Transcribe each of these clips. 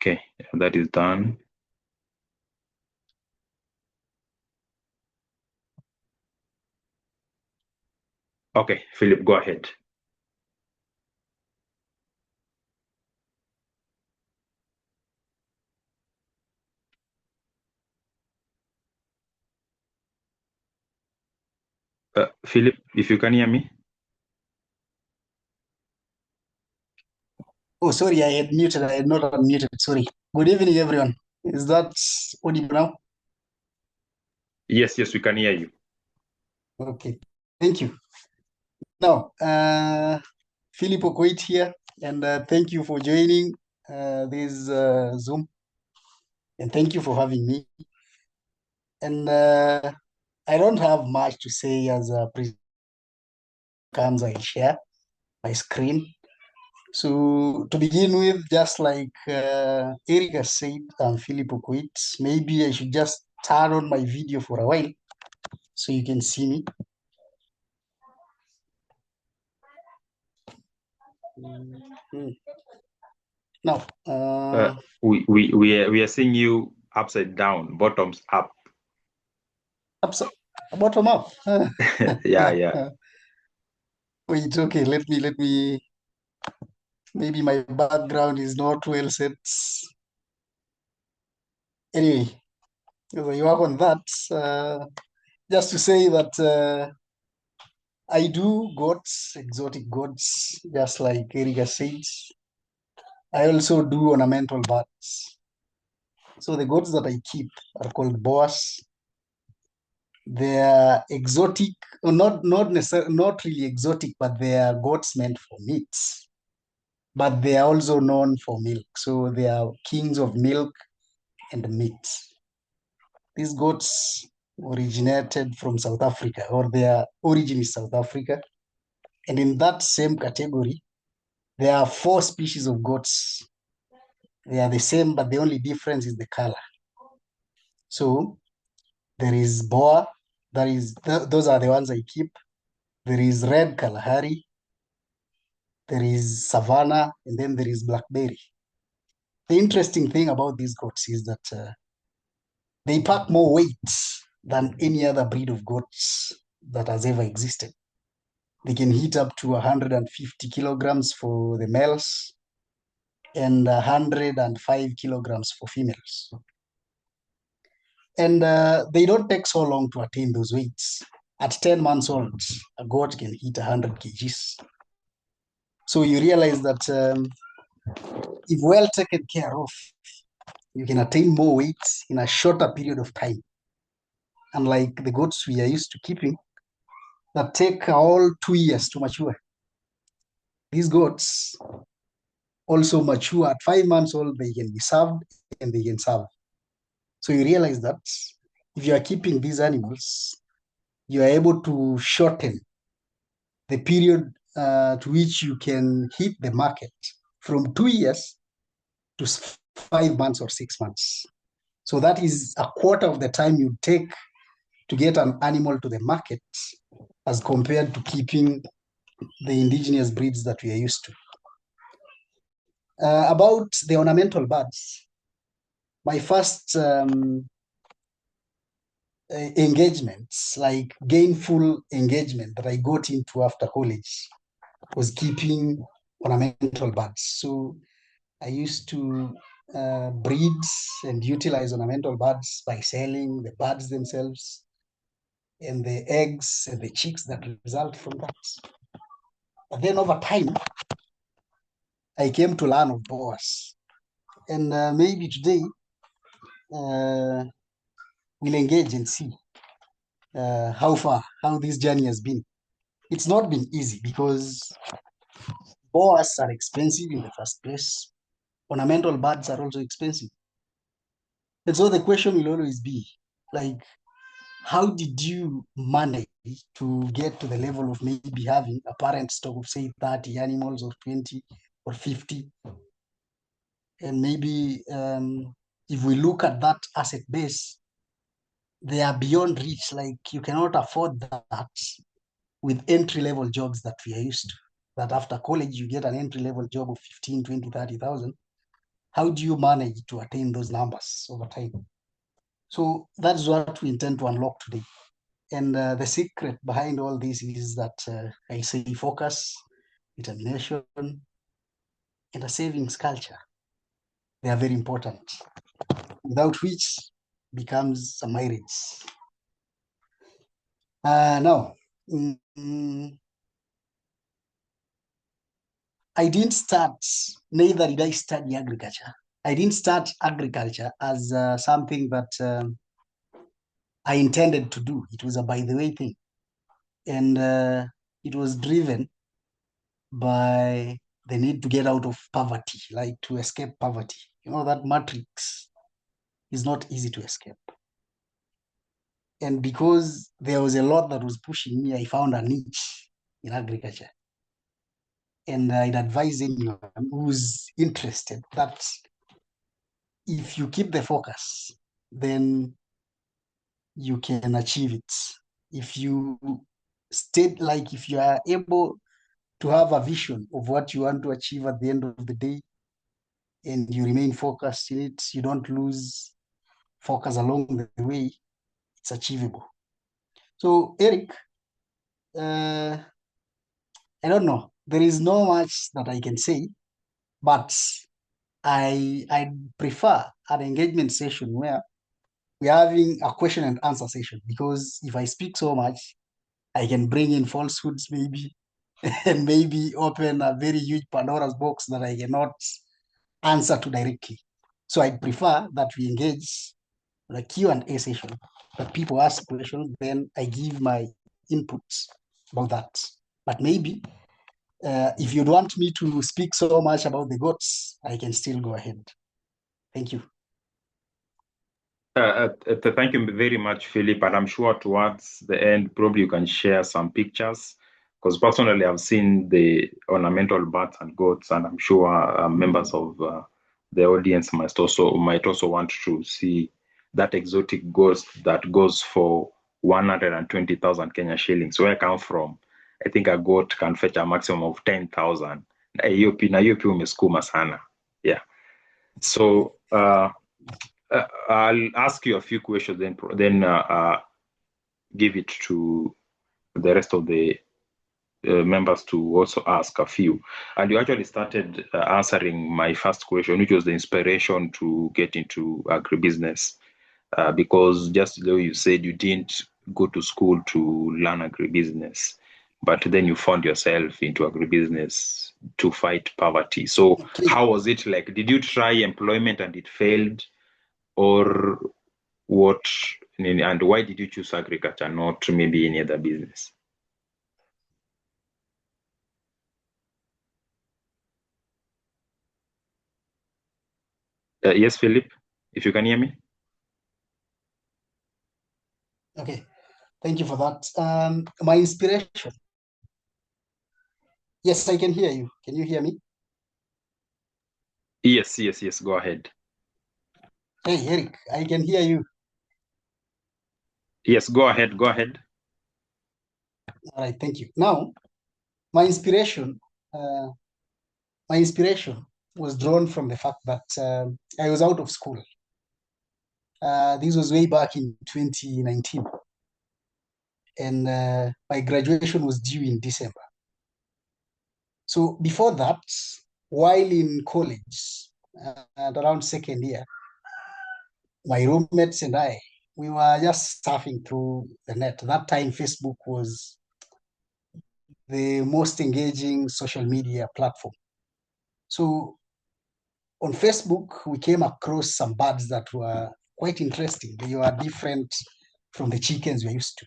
Okay, that is done. Okay, Philip, go ahead. Philip, if you can hear me. Oh, sorry, I had muted. I had not unmuted. Sorry. Good evening, everyone. Is that audible now? Yes, we can hear you. Okay. Thank you. Now, Phillip Okoit here, and thank you for joining this Zoom, and thank you for having me. And I don't have much to say as a comes I share my screen. So to begin with, just like Erica said, I'm Phillip Okoit. Maybe I should just turn on my video for a while so you can see me. Mm. Now, We are seeing you upside down, bottoms up. bottom up. Yeah. Wait, okay, let me, maybe my background is not well set. Anyway, as I work on that, just to say that I do goats, exotic goats, just like Erika said. I also do ornamental birds. So the goats that I keep are called boas. They're exotic, or not necessarily, not really exotic, but they are goats meant for meat. But they are also known for milk. So they are kings of milk and meat. These goats originated from South Africa, or their origin is South Africa. And in that same category, there are four species of goats. They are the same, but the only difference is the color. So there is Boer, those are the ones I keep. There is red Kalahari, there is Savannah, and then there is Blackberry. The interesting thing about these goats is that they pack more weight than any other breed of goats that has ever existed. They can hit up to 150 kilograms for the males and 105 kilograms for females. And they don't take so long to attain those weights. At 10 months old, a goat can hit 100 kgs. So you realize that if well taken care of, you can attain more weight in a shorter period of time. Unlike the goats we are used to keeping that take all 2 years to mature. These goats also mature at 5 months old, they can be served and they can serve. So you realize that if you are keeping these animals, you are able to shorten the period to which you can hit the market from 2 years to 5 months or 6 months. So that is a quarter of the time you take to get an animal to the market as compared to keeping the indigenous breeds that we are used to. About the ornamental birds, my first engagements, like gainful engagement that I got into after college was keeping ornamental birds. So I used to breed and utilize ornamental birds by selling the birds themselves and the eggs and the chicks that result from that. But then over time, I came to learn of boas. And maybe today we'll engage and see how this journey has been. It's not been easy because boas are expensive in the first place. Ornamental birds are also expensive. And so the question will always be like, how did you manage to get to the level of maybe having a parent stock of, say, 30 animals or 20 or 50? And maybe if we look at that asset base, they are beyond reach. Like you cannot afford that with entry-level jobs that we are used to. That after college, you get an entry-level job of 15, 20, 30,000. how do you manage to attain those numbers over time? So that's what we intend to unlock today. And the secret behind all this is that I say focus, determination, and a savings culture. They are very important, without which becomes a marriage. Now, I didn't start, neither did I study agriculture. I didn't start agriculture as something that I intended to do. It was a by the way thing. And it was driven by the need to get out of poverty, like to escape poverty. You know, that matrix is not easy to escape. And because there was a lot that was pushing me, I found a niche in agriculture. And I'd advise anyone who's interested that if you keep the focus, then you can achieve it. If you if you are able to have a vision of what you want to achieve at the end of the day, and you remain focused in it, you don't lose focus along the way, it's achievable. So, Eric, I don't know. There is no much that I can say, but I prefer an engagement session where we're having a question and answer session, because if I speak so much, I can bring in falsehoods maybe and maybe open a very huge Pandora's box that I cannot answer to directly. So I'd prefer that we engage in a Q&A session, that people ask questions, then I give my inputs about that. But maybe if you'd want me to speak so much about the goats, I can still go ahead. Thank you. Thank you very much, Philip. And I'm sure towards the end, probably you can share some pictures, because personally, I've seen the ornamental birds and goats, and I'm sure members of the audience might also want to see that exotic goat that goes for 120,000 Kenya shillings. Where I come from, I think a goat can fetch a maximum of 10,000. Na hiyo pia umesukuma sana. Yeah. So I'll ask you a few questions, then give it to the rest of the members to also ask a few. And you actually started answering my first question, which was the inspiration to get into agribusiness. Because just though you said you didn't go to school to learn agribusiness, but then you found yourself into agribusiness to fight poverty. So Okay. how was it like? Did you try employment and it failed? Or what, and why did you choose agriculture, not maybe any other business? Yes, Philip, if you can hear me. Okay. Thank you for that. My inspiration. Yes, I can hear you. Can you hear me? Yes, go ahead. Hey, Eric, I can hear you. Yes, go ahead. All right, thank you. Now, my inspiration, uh, my inspiration was drawn from the fact that I was out of school. This was way back in 2019, and my graduation was due in December. So before that, while in college, and around second year, my roommates and I, we were just surfing through the net. That time, Facebook was the most engaging social media platform. So on Facebook, we came across some birds that were quite interesting. They were different from the chickens we're used to.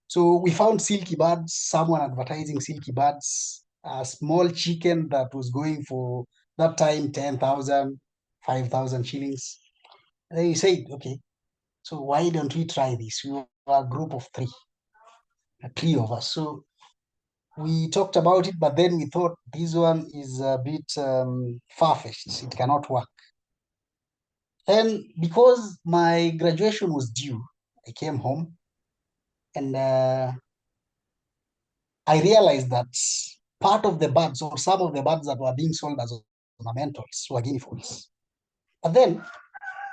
So we found silky birds, someone advertising silky birds, a small chicken that was going for that time 10,000, 5,000 shillings. And then we said, okay, so why don't we try this? We were a group of three of us. So we talked about it, but then we thought this one is a bit far-fetched. It cannot work. And because my graduation was due, I came home and I realized that part of the birds or some of the birds that were being sold as ornamentals were guinea fowls. But then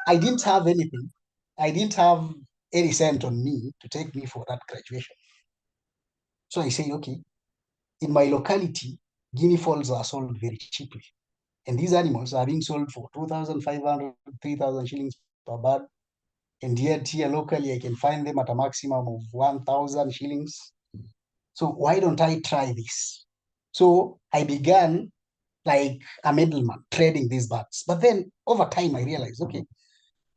I didn't have anything. I didn't have any cent on me to take me for that graduation. So I say, okay, in my locality, guinea fowls are sold very cheaply. And these animals are being sold for 2,500, 3,000 shillings per bird. And yet here locally, I can find them at a maximum of 1,000 shillings. So why don't I try this? So I began like a middleman trading these birds. But then over time, I realized, okay,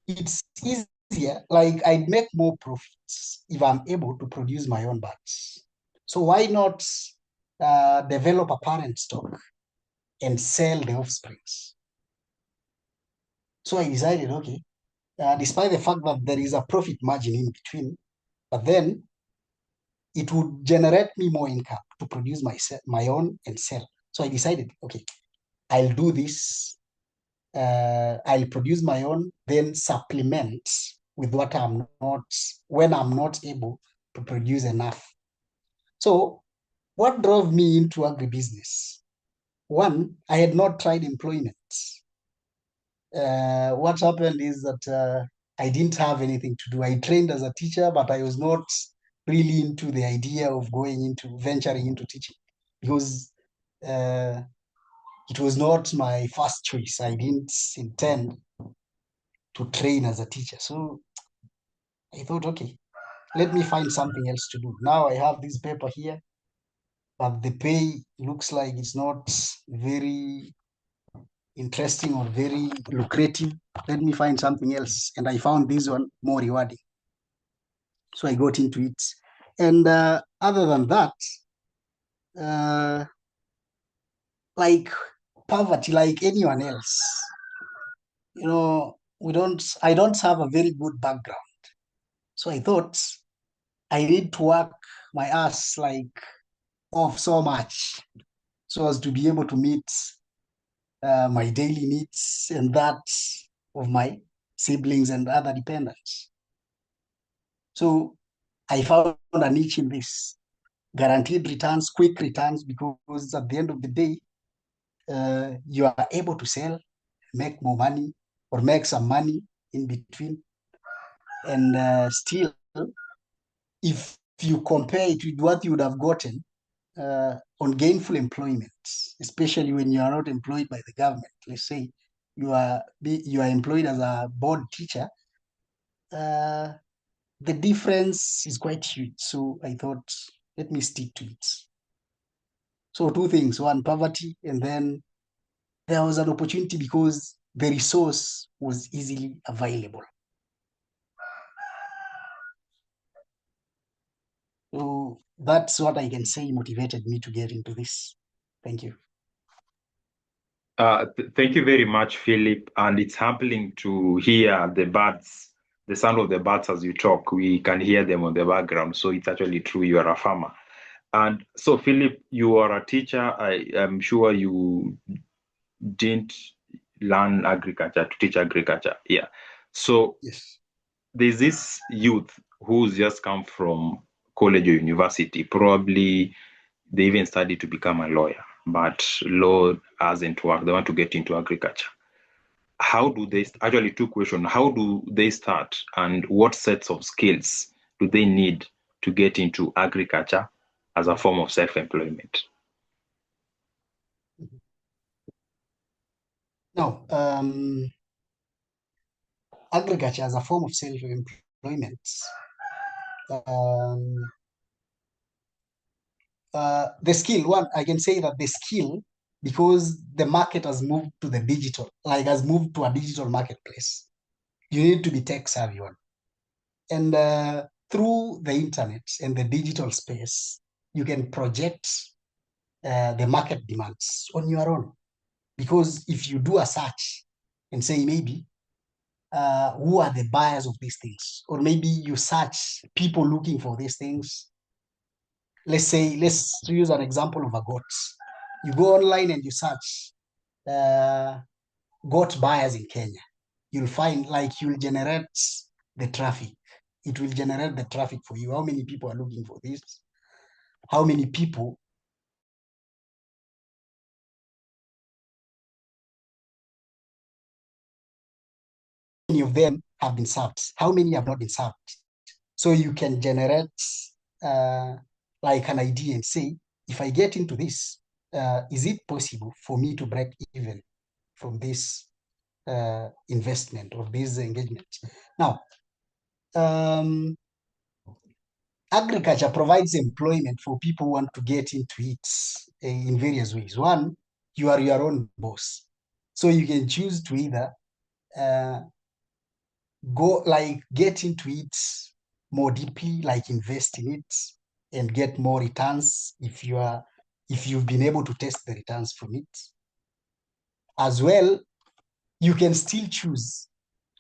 it's easier. Like I'd make more profits if I'm able to produce my own birds. So why not develop a parent stock and sell the offsprings? So I decided, okay, despite the fact that there is a profit margin in between, but then it would generate me more income to produce my own and sell. So I decided, okay, I'll do this. I'll produce my own, then supplement with what I'm not, when I'm not able to produce enough. So what drove me into agribusiness? One, I had not tried employment. What happened is that I didn't have anything to do. I trained as a teacher, but I was not really into the idea of venturing into teaching because uh, it was not my first choice. I didn't intend to train as a teacher. So I thought, okay, let me find something else to do. Now I have this paper here, but the pay looks like it's not very interesting or very lucrative. Let me find something else. And I found this one more rewarding. So I got into it. And other than that, uh, like poverty, like anyone else, I don't have a very good background. So I thought I need to work my ass like off so much so as to be able to meet my daily needs and that of my siblings and other dependents. So I found a niche in this guaranteed returns, quick returns, because at the end of the day, you are able to sell, make more money, or make some money in between. And still, if you compare it with what you would have gotten on gainful employment, especially when you are not employed by the government, let's say you are employed as a board teacher, uh, the difference is quite huge. So I thought, let me stick to it. So two things: one, poverty, and then there was an opportunity because the resource was easily available. So that's what I can say motivated me to get into this. Thank you. Thank you very much, Philip. And it's humbling to hear the birds, the sound of the birds as you talk. We can hear them on the background. So it's actually true. You are a farmer. And so, Philip, you are a teacher. I am sure you didn't learn agriculture to teach agriculture. Yeah. So Yes. there's this youth who's just come from college or university. Probably they even studied to become a lawyer, but law hasn't worked. They want to get into agriculture. How do they actually, two questions: how do they start, and what sets of skills do they need to get into agriculture as a form of self-employment? Now, agriculture as a form of self-employment, um, the skill, one, I can say that the skill, because the market has moved to the digital, like has moved to a digital marketplace, you need to be tech savvy one. And through the internet and the digital space, you can project the market demands on your own. Because if you do a search and say maybe who are the buyers of these things, or maybe you search people looking for these things. Let's use an example of a goat. You go online and you search uh, goat buyers in Kenya. You'll find like you'll generate the traffic. It will generate the traffic for you. How many people are looking for this? How many people of them have been served? How many have not been served? So you can generate like an idea and say, if I get into this, is it possible for me to break even from this investment or this engagement? Now, agriculture provides employment for people who want to get into it in various ways. One, you are your own boss. So you can choose to either get into it more deeply, like invest in it and get more returns if you've been able to test the returns from it. As well, you can still choose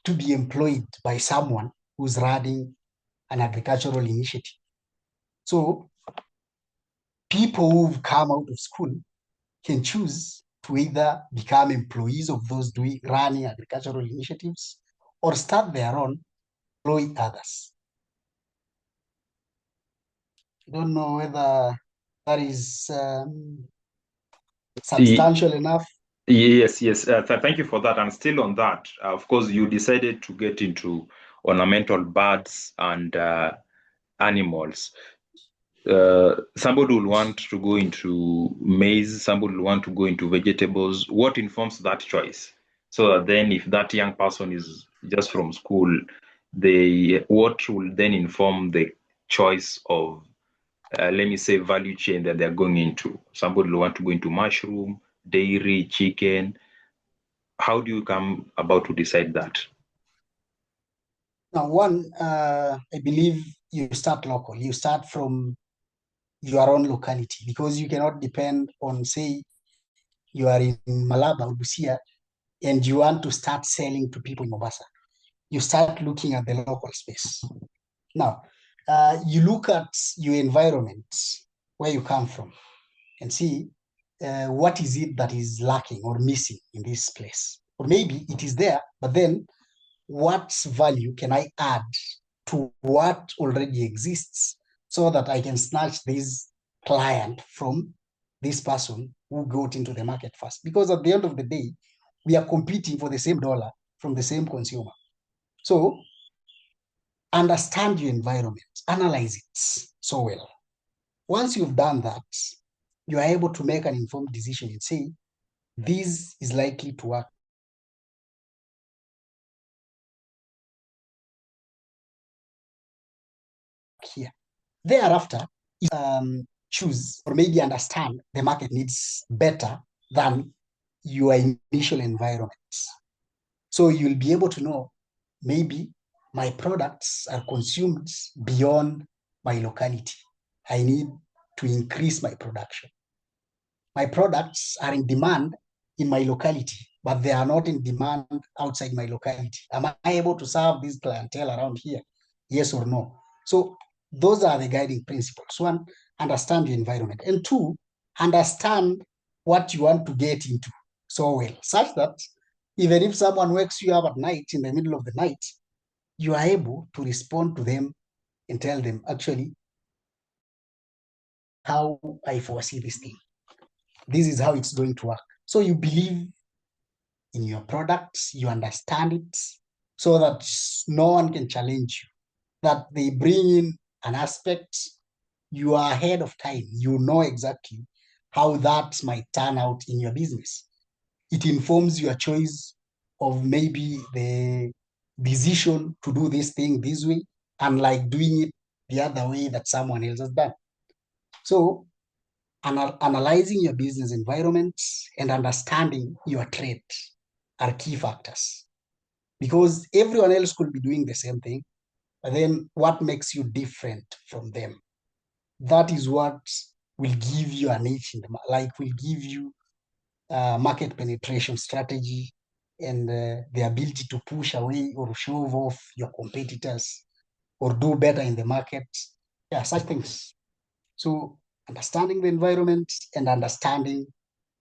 to be employed by someone who's running an agricultural initiative. So people who've come out of school can choose to either become employees of those running agricultural initiatives or start their own, employ others. I don't know whether that is substantial enough. Yes. Thank you for that. And still on that, of course, you decided to get into ornamental birds and animals. Somebody will want to go into maize, somebody will want to go into vegetables. What informs that choice? So that then if that young person is just from school, what will then inform the choice of, let me say, value chain that they're going into? Somebody will want to go into mushroom, dairy, chicken. How do you come about to decide that? Now, one, I believe you start local. You start from your own locality because you cannot depend on, say, you are in Malaba or Busia and you want to start selling to people in Mombasa. You start looking at the local space. Now, you look at your environment, where you come from, and see what is it that is lacking or missing in this place. Or maybe it is there, but then what value can I add to what already exists so that I can snatch this client from this person who got into the market first? Because at the end of the day, we are competing for the same dollar from the same consumer. So understand your environment, analyze it so well. Once you've done that, you are able to make an informed decision and say, this is likely to work here. Thereafter, choose or maybe understand the market needs better than your initial environment. So you'll be able to know maybe my products are consumed beyond my locality. I need to increase my production. My products are in demand in my locality, but they are not in demand outside my locality. Am I able to serve this clientele around here? Yes or no? So those are the guiding principles. One, understand your environment. And two, understand what you want to get into so well, such that even if someone wakes you up at night, in the middle of the night, you are able to respond to them and tell them, actually, how I foresee this thing. This is how it's going to work. So you believe in your products, you understand it, so that no one can challenge you. That they bring in an aspect, you are ahead of time. You know exactly how that might turn out in your business. It informs your choice of maybe the decision to do this thing this way, unlike doing it the other way that someone else has done. So analyzing your business environment and understanding your trade are key factors, because everyone else could be doing the same thing, but then what makes you different from them? That is what will give you an edge in will give you market penetration strategy and the ability to push away or shove off your competitors or do better in the market. Yeah, such things. So understanding the environment and understanding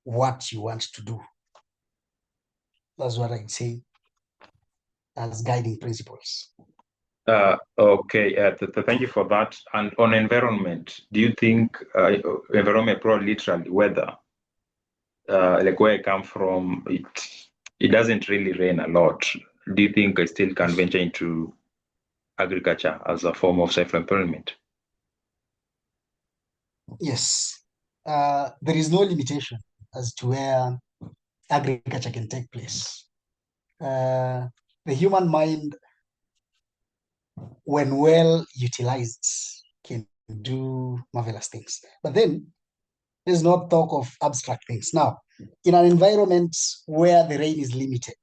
what you want to do. That's what I'd say as guiding principles. Okay, thank you for that. And on environment, do you think environment, probably literally weather, like where I come from, it doesn't really rain a lot. do you think I still can venture into agriculture as a form of self-employment? Yes. There is no limitation as to where agriculture can take place. The human mind, when well utilized, can do marvelous things. But then let's not talk of abstract things. Now, in an environment where the rain is limited,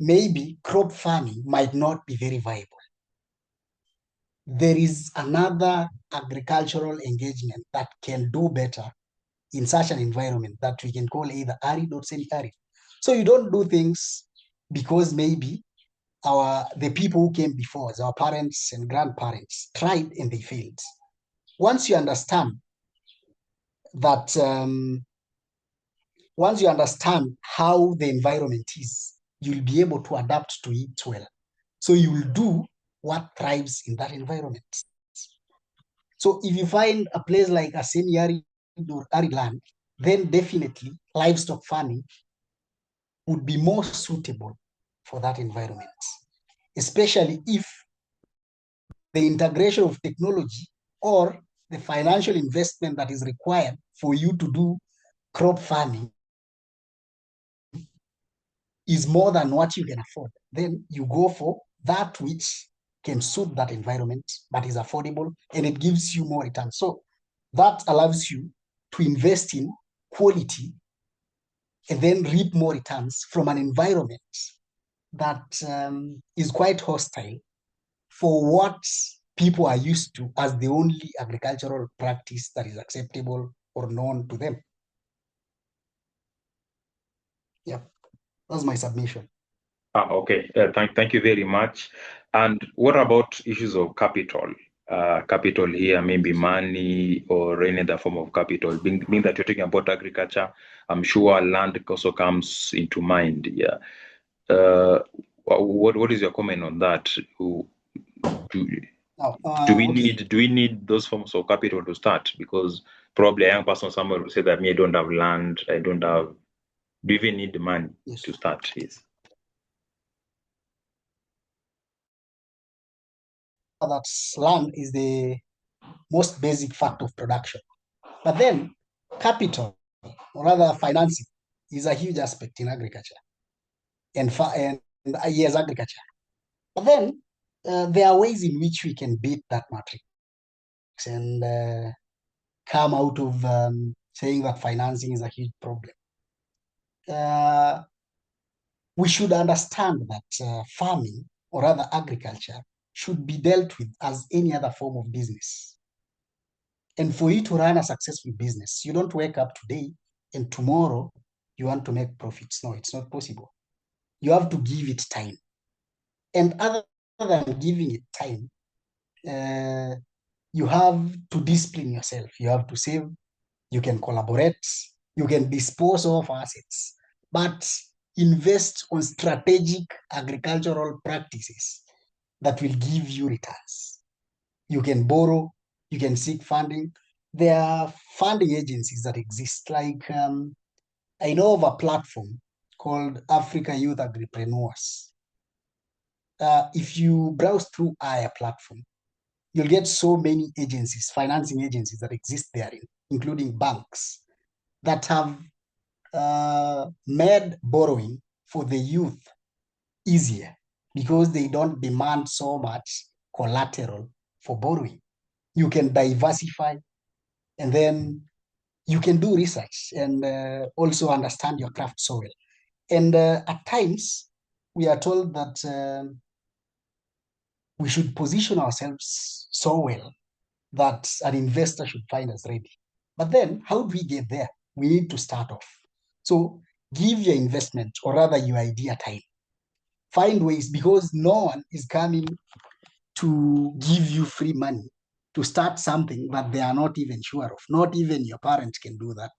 maybe crop farming might not be very viable. There is another agricultural engagement that can do better in such an environment that we can call either arid or semi-arid. So you don't do things because maybe the people who came before us, our parents and grandparents, tried and they failed. Once you understand that, once you understand how the environment is, you'll be able to adapt to it well. So you will do what thrives in that environment. So if you find a place like a semi-arid or arid land, then definitely livestock farming would be more suitable for that environment, especially if the integration of technology or the financial investment that is required for you to do crop farming is more than what you can afford. Then you go for that which can suit that environment, but is affordable and it gives you more return. So that allows you to invest in quality and then reap more returns from an environment that is quite hostile for what people are used to as the only agricultural practice that is acceptable or known to them. Yeah, that's my submission. Okay, thank you very much. And what about issues of capital? Capital here, maybe money or any other form of capital. Being that you're talking about agriculture, I'm sure land also comes into mind. Yeah. What is your comment on that? Do, Now, do we need those forms of capital to start? Because probably a young person somewhere will say that me, I don't have land, I don't have. Do you even need the money yes. to start? Yes. That land is the most basic fact of production. But then capital, or rather financing, is a huge aspect in agriculture and yes, agriculture. But then there are ways in which we can beat that matrix and come out of saying that financing is a huge problem. We should understand that farming, or rather agriculture, should be dealt with as any other form of business. And for you to run a successful business, you don't wake up today and tomorrow you want to make profits. No, it's not possible. You have to give it time. And other than giving it time, you have to discipline yourself. You have to save, you can collaborate, you can dispose of assets, but invest on strategic agricultural practices that will give you returns. You can borrow, you can seek funding. There are funding agencies that exist. Like I know of a platform called Africa Youth Agripreneurs. If you browse through our platform, you'll get so many agencies, financing agencies that exist therein, including banks that have made borrowing for the youth easier because they don't demand so much collateral for borrowing. You can diversify and then you can do research and also understand your craft so well. And at times, we are told that we should position ourselves so well that an investor should find us ready. But then, how do we get there? We need to start off. So, give your investment, or rather your idea, time. Find ways, because no one is coming to give you free money to start something that they are not even sure of. Not even your parents can do that.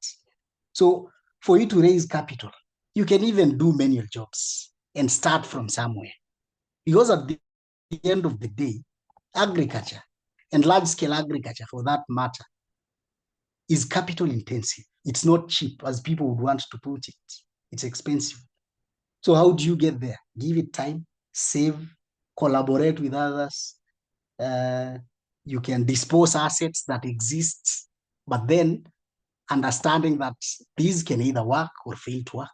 So, for you to raise capital, you can even do manual jobs and start from somewhere. Because at the end of the day, agriculture, and large-scale agriculture for that matter, is capital intensive. It's not cheap as people would want to put it. It's expensive. So how do you get there? Give it time save, collaborate with others. You can dispose assets that exist, but then understanding that these can either work or fail to work.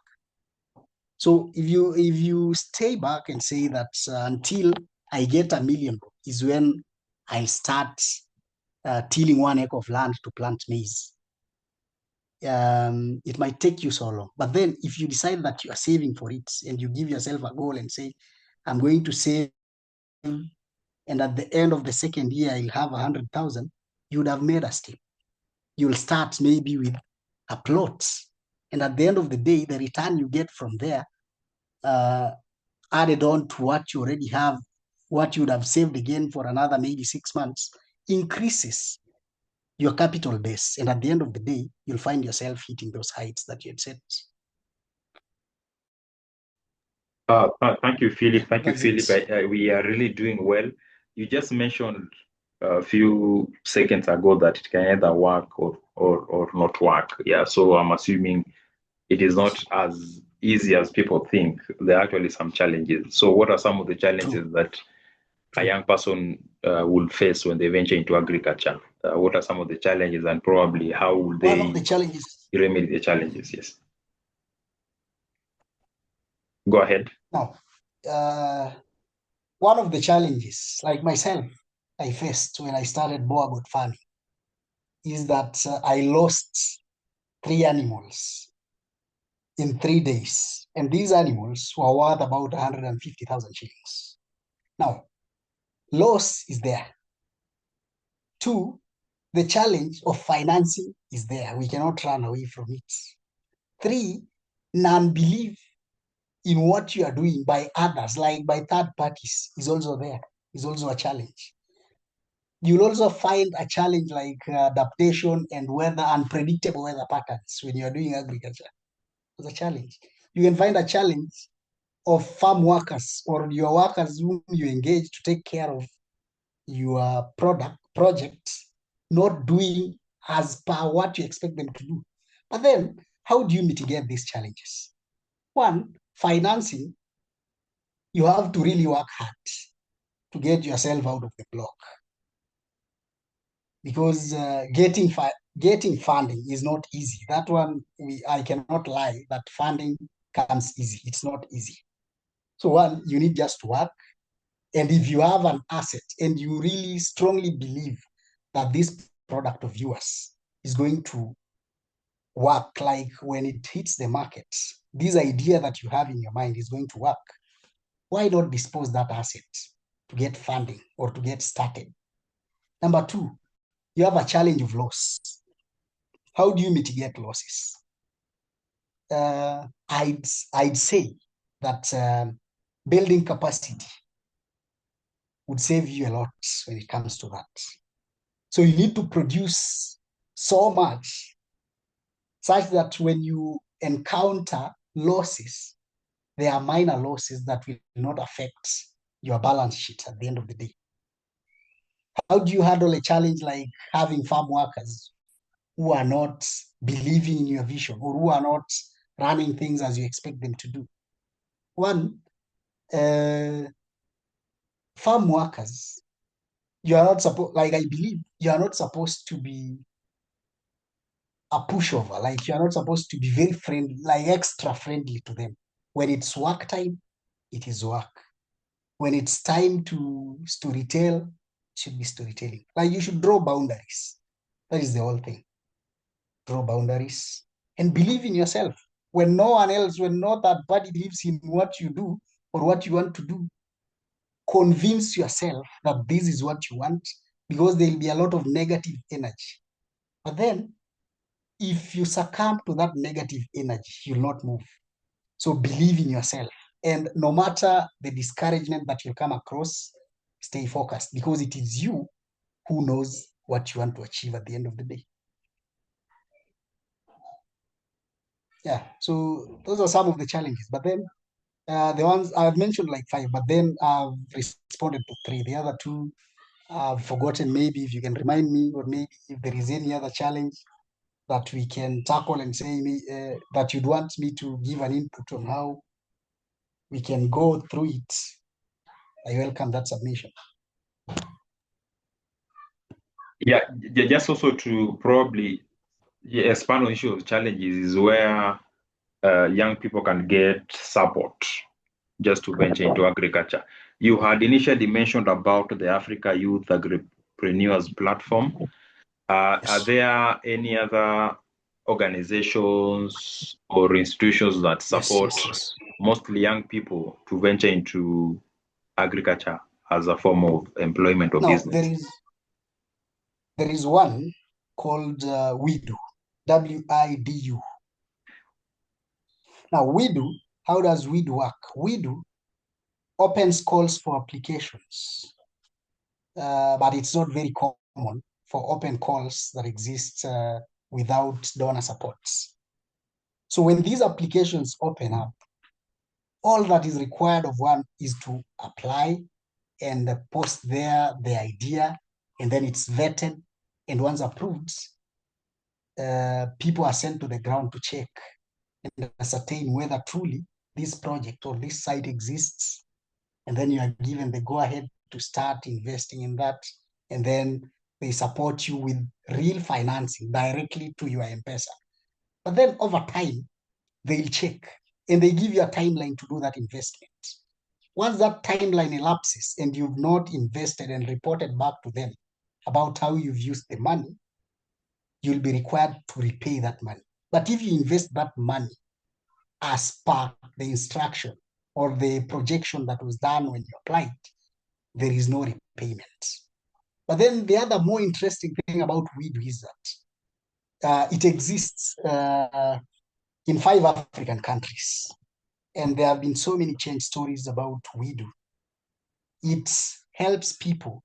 So if you stay back and say that until I get $1 million is when I'll start tilling 1 acre of land to plant maize. It might take you so long. But then if you decide that you are saving for it and you give yourself a goal and say, I'm going to save, and at the end of the second year, I'll have 100,000, you would have made a step. You'll start maybe with a plot. And at the end of the day, the return you get from there, added on to what you already have, what you would have saved again for another maybe 6 months, increases your capital base. And at the end of the day, you'll find yourself hitting those heights that you had set. Thank you, Philip. Thank you, That's Philip. it. We are really doing well. You just mentioned a few seconds ago that it can either work or not work. Yeah, so I'm assuming it is not as easy as people think. There are actually some challenges. So, what are some of the challenges True. that a True. young person will face when they venture into agriculture? What are some of the challenges, and probably how will One of they the challenges, remedy the challenges? Yes. Go ahead. now, one of the challenges, like myself, I faced when I started boergoat farming is that I lost 3 animals in 3 days. And these animals were worth about 150,000 shillings. Now, loss is there. Two, the challenge of financing is there. We cannot run away from it. Three, non-belief in what you are doing by others, like by third parties, is also there, is also a challenge. You'll also find a challenge like adaptation and weather, unpredictable weather patterns when you're doing agriculture. It's a challenge. You can find a challenge of farm workers or your workers whom you engage to take care of your project not doing as per what you expect them to do. But then, how do you mitigate these challenges? One, financing, you have to really work hard to get yourself out of the block because getting funding is not easy. That one, I cannot lie that funding comes easy. It's not easy. So one, you need just to work. And if you have an asset and you really strongly believe that this product of yours is going to work, like when it hits the market, this idea that you have in your mind is going to work, why not dispose that asset to get funding or to get started? Number two, you have a challenge of loss. How do you mitigate losses? I'd say that building capacity would save you a lot when it comes to that. So you need to produce so much such that when you encounter losses, there are minor losses that will not affect your balance sheet at the end of the day. How do you handle a challenge like having farm workers who are not believing in your vision or who are not running things as you expect them to do? One, farm workers, you are not supposed, like I believe, you are not supposed to be a pushover. Like you are not supposed to be very friendly, like extra friendly to them. When it's work time, it is work. When it's time to storytell, it should be storytelling. Like you should draw boundaries. That is the whole thing. Draw boundaries and believe in yourself. When no one else, when no third party believes in what you do or what you want to do, convince yourself that this is what you want because there will be a lot of negative energy. But then if you succumb to that negative energy, you'll not move. So believe in yourself. And no matter the discouragement that you'll come across, stay focused because it is you who knows what you want to achieve at the end of the day. Yeah, so those are some of the challenges. But then the ones I've mentioned like 5, but then I've responded to 3. The other 2 I've forgotten. Maybe if you can remind me, or maybe if there is any other challenge that we can tackle and say that you'd want me to give an input on how we can go through it. I welcome that submission. Yeah, just also to probably expand on the issue of challenges is where young people can get support just to venture into agriculture. You had initially mentioned about the Africa Youth Agripreneurs platform. Are there any other organizations or institutions that support mostly young people to venture into agriculture as a form of employment or Now, business? there is one called WIDU, WIDU. Now, WIDU, how does WIDU work? WIDU opens calls for applications, but it's not very common for open calls that exist without donor supports. So when these applications open up, all that is required of one is to apply and post there the idea, and then it's vetted, and once approved, people are sent to the ground to check and ascertain whether truly this project or this site exists. And then you are given the go-ahead to start investing in that. And then they support you with real financing directly to your M-Pesa. But then over time, they'll check and they give you a timeline to do that investment. Once that timeline elapses and you've not invested and reported back to them about how you've used the money, you'll be required to repay that money. But if you invest that money as per the instruction or the projection that was done when you applied, there is no repayment. But then the other more interesting thing about WIDU is that it exists in 5 African countries. And there have been so many change stories about WIDU. It helps people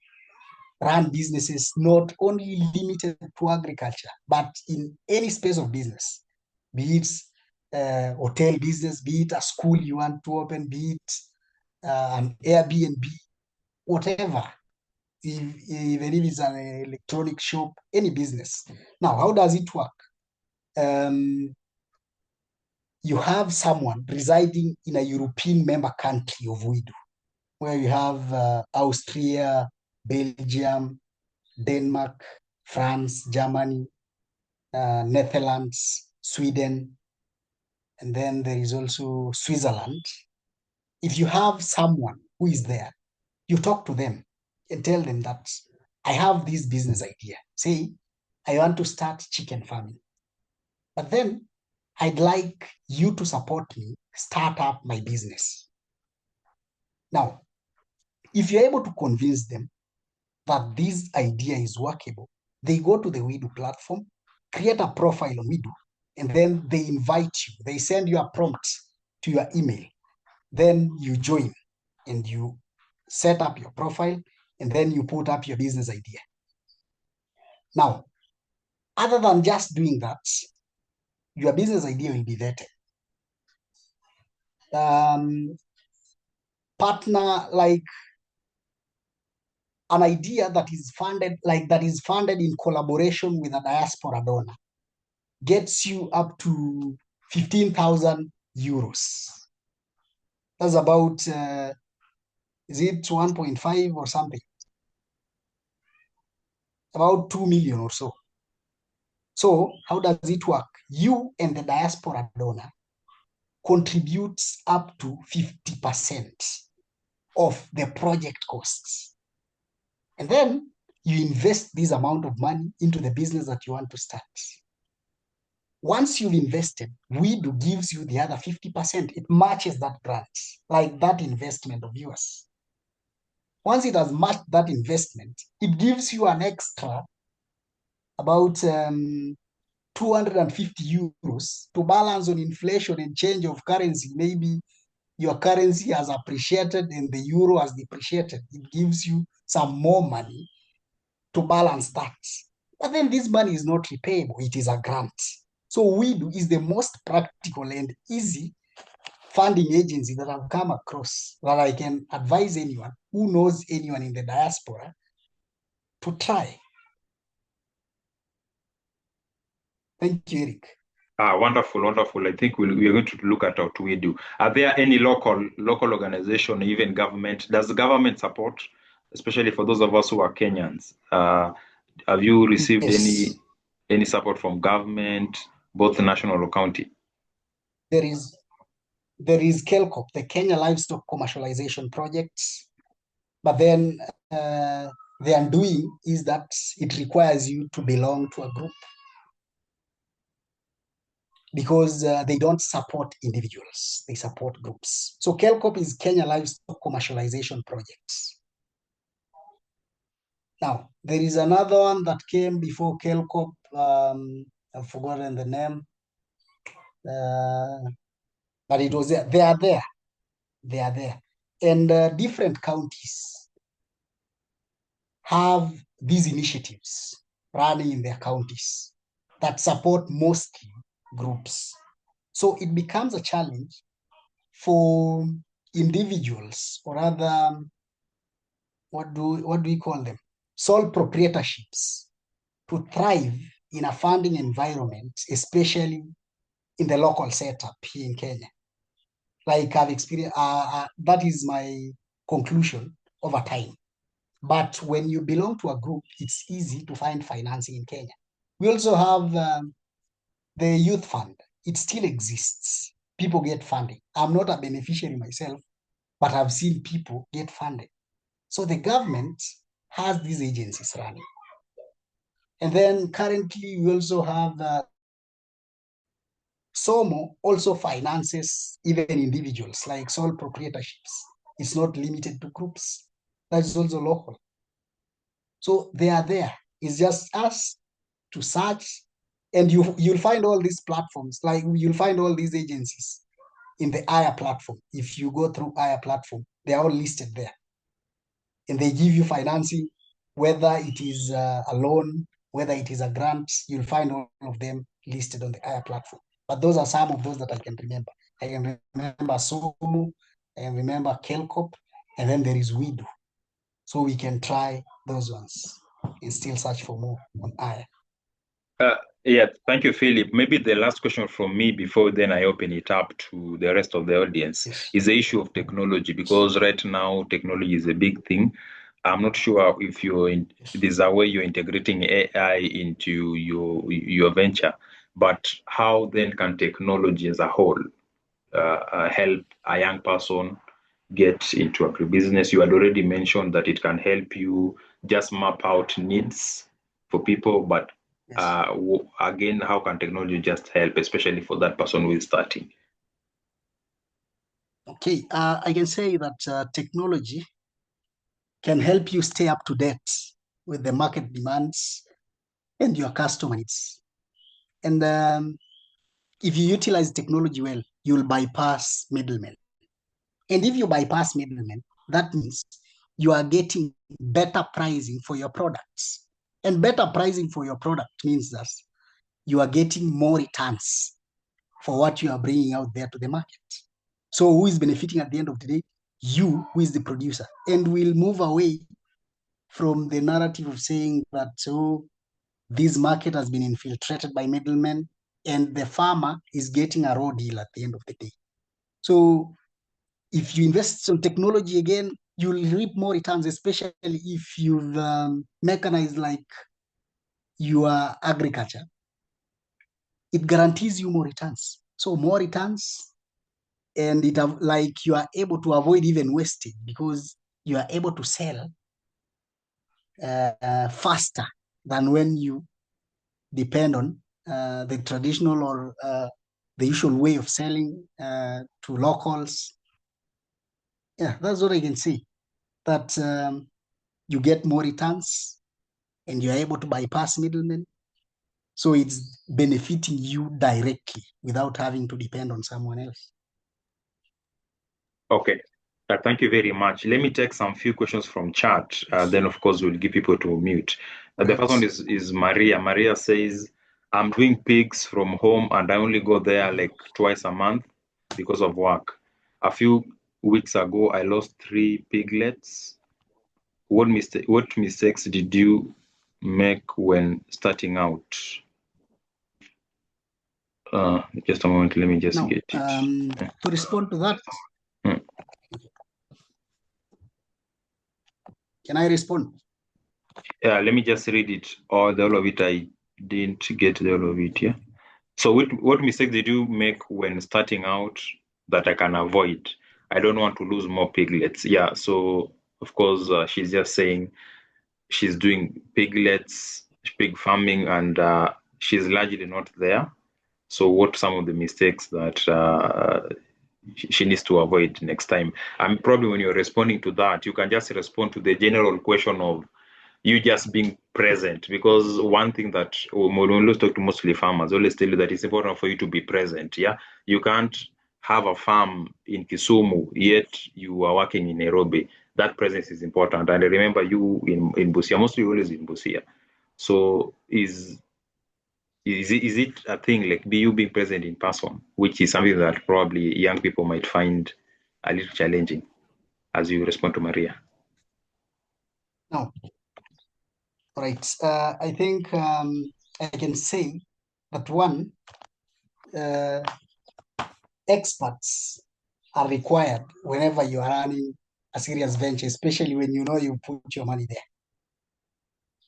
run businesses not only limited to agriculture, but in any space of business, be it hotel business, be it a school you want to open, be it an Airbnb, whatever, even if it's an electronic shop, any business. Now, how does it work? You have someone residing in a European member country of WIDU, where you have Austria, Belgium, Denmark, France, Germany, Netherlands, Sweden, and then there is also Switzerland. If you have someone who is there, you talk to them and tell them that I have this business idea. Say, I want to start chicken farming. But then I'd like you to support me, start up my business. Now, if you're able to convince them that this idea is workable, they go to the WIDU platform, create a profile on WIDU, and then they invite you. They send you a prompt to your email. Then you join and you set up your profile, and then you put up your business idea. Now, other than just doing that, your business idea will be vetted. Partner, like an idea that is funded in collaboration with a diaspora donor, gets you up to 15,000 euros. That's about, is it 1.5 or something? About 2 million or so. So how does it work? You and the diaspora donor contributes up to 50% of the project costs. And then you invest this amount of money into the business that you want to start. Once you've invested, WIDU gives you the other 50%. It matches that grant, like that investment of yours. Once it has matched that investment, it gives you an extra about 250 euros to balance on inflation and change of currency. Maybe your currency has appreciated and the euro has depreciated. It gives you some more money to balance that. But then this money is not repayable. It is a grant. So WIDU is the most practical and easy funding agency that I've come across that I can advise anyone who knows anyone in the diaspora to try. Thank you, Eric. Wonderful, wonderful. I think we are going to look at what we do. Are there any local organization, even government? Does the government support, especially for those of us who are Kenyans? Have you received Yes, any support from government, both national or county? there is there is KELCOP, the Kenya Livestock Commercialization Projects, but then the undoing is that it requires you to belong to a group because they don't support individuals, they support groups. So KELCOP is Kenya Livestock Commercialization Projects. Now, there is another one that came before KELCOP. I've forgotten the name, but it was there. They are there. They are there. And different counties have these initiatives running in their counties that support mostly groups. So it becomes a challenge for individuals or other, what do we call them? Sole proprietorships to thrive in a funding environment, especially in the local setup here in Kenya. Like I've experienced, that is my conclusion over time. But when you belong to a group, it's easy to find financing in Kenya. We also have the youth fund. It still exists. People get funding. I'm not a beneficiary myself, but I've seen people get funded. So the government has these agencies running. And then currently we also have SOMO also finances even individuals like sole proprietorships. It's not limited to groups. That's also local. So they are there. It's just us to search, and you'll find all these platforms. Like you'll find all these agencies in the IRA platform. If you go through IRA platform, they are all listed there, and they give you financing, whether it is a loan, whether it is a grant. You'll find all of them listed on the IRA platform. But those are some of those that I can remember. I can remember SOMO, I can remember KELCOP, and then there is WIDO. So we can try those ones and still search for more on IRA. Uh, yeah, thank you, Philip. Maybe the last question from me before then I open it up to the rest of the audience Yes. is the issue of technology, because right now technology is a big thing. I'm not sure if there's a way you're integrating AI into your venture, but how then can technology as a whole help a young person get into agribusiness? You had already mentioned that it can help you just map out needs for people, but Yes. again, how can technology just help, especially for that person who is starting? Okay. I can say that technology can help you stay up to date with the market demands and your customer needs. And if you utilize technology well, you'll bypass middlemen. And if you bypass middlemen, that means you are getting better pricing for your products. And better pricing for your product means that you are getting more returns for what you are bringing out there to the market. So who is benefiting at the end of the day? You, who is the producer. And we'll move away from the narrative of saying that, so this market has been infiltrated by middlemen and the farmer is getting a raw deal at the end of the day. So if you invest in technology again, you'll reap more returns, especially if you've mechanized like your agriculture. It guarantees you more returns. So more returns, and like you are able to avoid even wasting because you are able to sell faster than when you depend on the traditional or the usual way of selling to locals. Yeah, that's what I can say. That you get more returns and you're able to bypass middlemen. So it's benefiting you directly without having to depend on someone else. Okay. Thank you very much. Let me take some few questions from chat. Then, of course, we'll give people to mute. The first one Great. is Maria. Maria says, I'm doing pigs from home and I only go there like twice a month because of work. A few weeks ago, I lost 3 piglets. What mistakes did you make when starting out? Just a moment, let me just Now, get it. to respond to that, can I respond? Yeah, let me just read it, or the all of it. I didn't get the all of it. Yeah. So what mistakes did you make when starting out that I can avoid? I don't want to lose more piglets. Yeah. So of course, she's just saying she's doing piglets, pig farming, and she's largely not there. So what some of the mistakes that she needs to avoid next time? And probably when you're responding to that, you can just respond to the general question of you just being present, because one thing that when we always talk to mostly farmers always tell you that it's important for you to be present. Yeah, you can't have a farm in Kisumu yet you are working in Nairobi. That presence is important, and I remember you in Busia, mostly always in Busia. So is it a thing like be you being present in person, which is something that probably young people might find a little challenging as you respond to Maria? No. Right. I think I can say that one, uh, experts are required whenever you are running a serious venture, especially when you know you put your money there.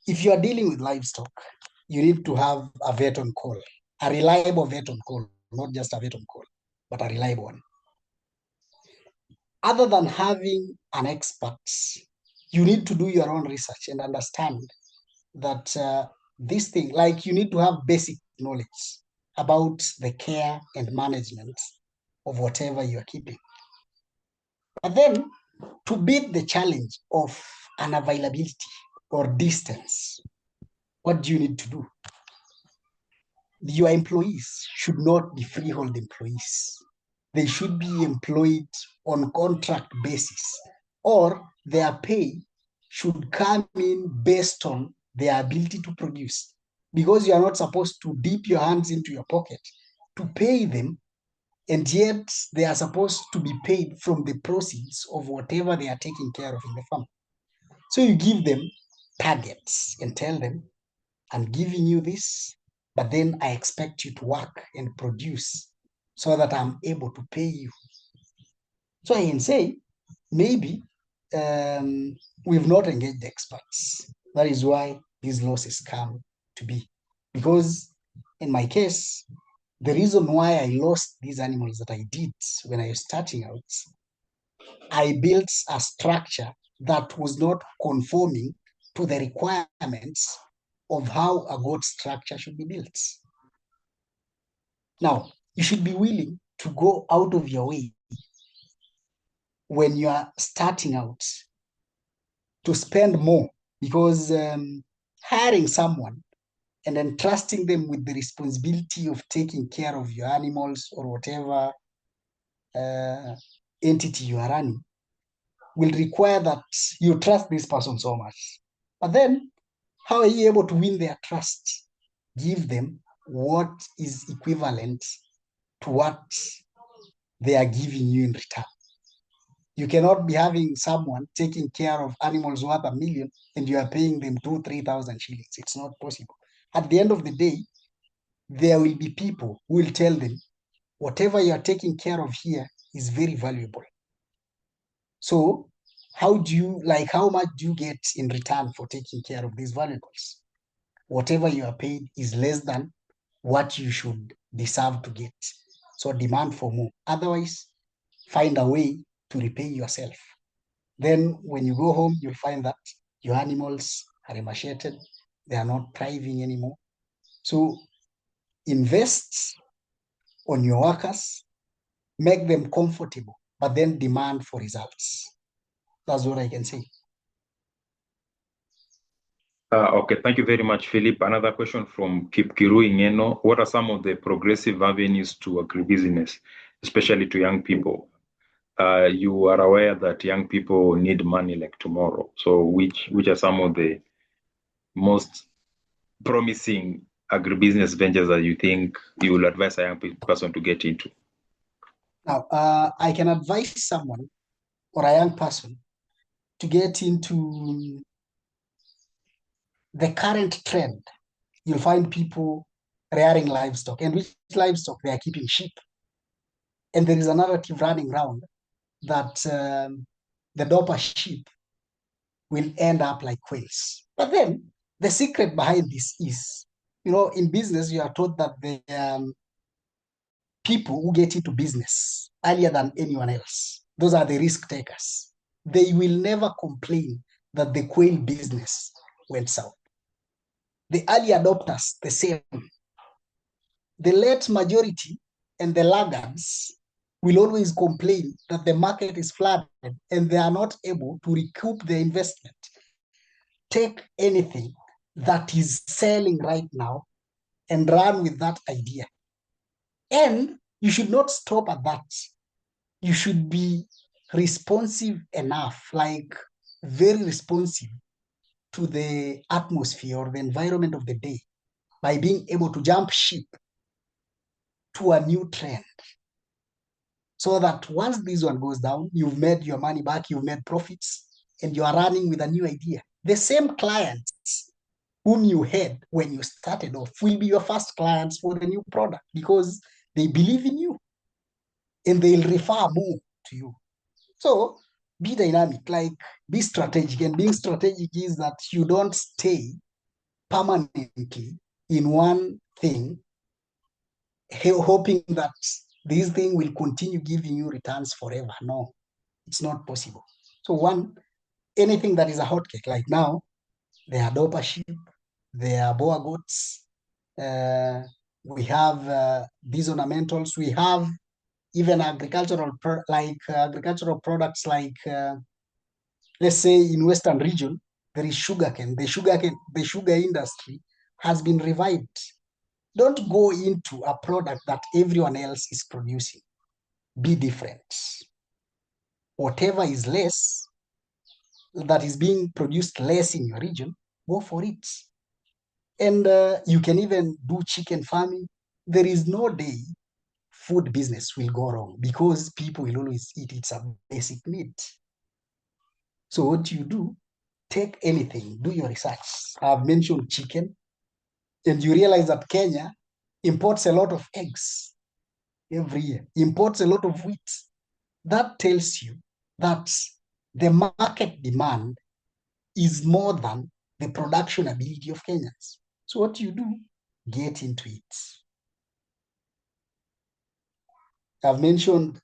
If you are dealing with livestock, you need to have a vet on call, a reliable vet on call, not just a vet on call, but a reliable one. Other than having an expert, you need to do your own research and understand that this thing, like you need to have basic knowledge about the care and management of whatever you are keeping. But then to beat the challenge of unavailability or distance, what do you need to do? Your employees should not be freehold employees. They should be employed on contract basis, or their pay should come in based on their ability to produce. Because you are not supposed to dip your hands into your pocket to pay them, and yet they are supposed to be paid from the proceeds of whatever they are taking care of in the farm. So you give them targets and tell them, I'm giving you this, but then I expect you to work and produce so that I'm able to pay you. So I can say, maybe we've not engaged experts. That is why these losses come to be. Because in my case, the reason why I lost these animals that I did when I was starting out, I built a structure that was not conforming to the requirements of how a goat structure should be built. Now, you should be willing to go out of your way when you are starting out to spend more, because hiring someone and entrusting them with the responsibility of taking care of your animals or whatever entity you are running will require that you trust this person so much. But then, how are you able to win their trust? Give them what is equivalent to what they are giving you in return. You cannot be having someone taking care of animals worth 1 million and you are paying them 2,000-3,000 shillings. It's not possible. At the end of the day, there will be people who will tell them, whatever you are taking care of here is very valuable. So how much do you get in return for taking care of these valuables? Whatever you are paid is less than what you should deserve to get. So demand for more. Otherwise, find a way to repay yourself. Then when you go home, you'll find that your animals are emaciated. They are not thriving anymore. So invest on your workers, make them comfortable, but then demand for results. That's what I can say. Okay, thank you very much, Philip. Another question from Kipkiru Ingeno. What are some of the progressive avenues to agribusiness, especially to young people? You are aware that young people need money like tomorrow. So which are some of the most promising agribusiness ventures that you think you will advise a young person to get into? Now, I can advise someone or a young person to get into the current trend. You'll find people rearing livestock. And which livestock? They are keeping sheep. And there is a narrative running around that the Dopa sheep will end up like quails. But then the secret behind this is, in business, you are taught that the people who get into business earlier than anyone else, those are the risk takers. They will never complain that the quail business went south. The early adopters, the same. The late majority and the laggards will always complain that the market is flooded and they are not able to recoup their investment. Take anything that is selling right now and run with that idea. And you should not stop at that. You should be responsive enough, like very responsive to the atmosphere or the environment of the day by being able to jump ship to a new trend. So that once this one goes down, you've made your money back, you've made profits, and you are running with a new idea. The same clients whom you had when you started off will be your first clients for the new product because they believe in you and they'll refer more to you. So be dynamic, like be strategic. And being strategic is that you don't stay permanently in one thing, hoping that this thing will continue giving you returns forever. No, it's not possible. So anything that is a hotcake, like now, there are Dopa sheep, there are Boa goats, we have these ornamentals, we have even agricultural products like, let's say in Western region, there is sugarcane. The sugar industry has been revived. Don't go into a product that everyone else is producing. Be different. Whatever is less, that is being produced less in your region, go for it. And you can even do chicken farming. There is no day food business will go wrong because people will always eat. It's a basic need. So what do? Take anything, do your research. I've mentioned chicken, and you realize that Kenya imports a lot of eggs every year, imports a lot of wheat. That tells you that the market demand is more than the production ability of Kenyans. So what do? Get into it. I've mentioned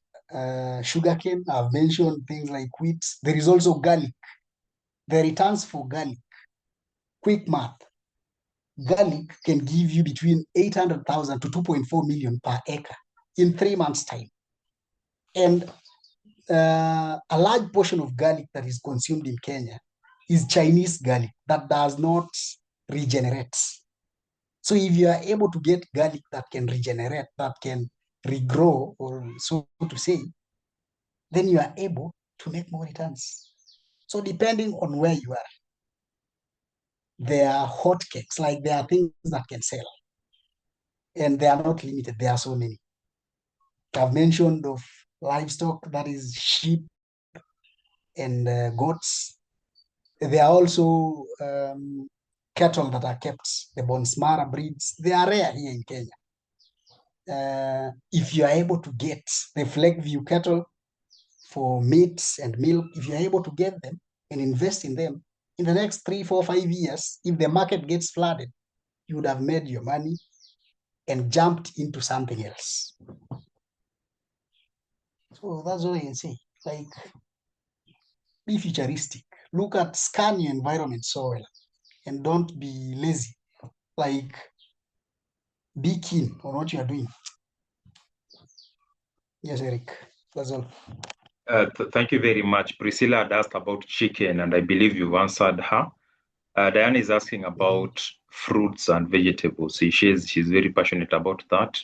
sugarcane. I've mentioned things like wheat. There is also garlic. The returns for garlic, quick math, garlic can give you between 800,000 to 2.4 million per acre in 3 months' time. And a large portion of garlic that is consumed in Kenya is Chinese garlic that does not regenerate. So if you are able to get garlic that can regenerate, that can regrow, or so to say, then you are able to make more returns. So depending on where you are, there are hotcakes, like there are things that can sell. And they are not limited. There are so many. I've mentioned of livestock, that is sheep and goats. There are also cattle that are kept, the Bonsmara breeds. They are rare here in Kenya. If you are able to get the Fleckview cattle for meat and milk, if you are able to get them and invest in them, in the next 3, 4, 5 years, if the market gets flooded, you would have made your money and jumped into something else. So that's all I can say. Like, be futuristic. Scan your environment so well, and don't be lazy. Like, be keen on what you are doing. Yes, Eric, that's all. Thank you very much. Priscilla had asked about chicken, and I believe you've answered her. Diana is asking about fruits and vegetables. She's very passionate about that.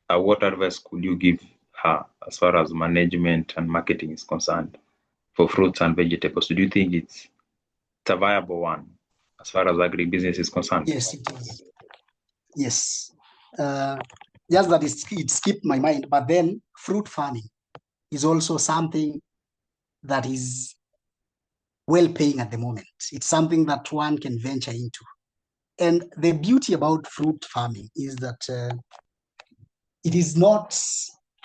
What advice could you give her as far as management and marketing is concerned for fruits and vegetables? Do you think it's a viable one as far as agribusiness is concerned? Yes, it is. Yes. Just that it skipped my mind, but then fruit farming is also something that is well paying at the moment. It's something that one can venture into. And the beauty about fruit farming is that it is not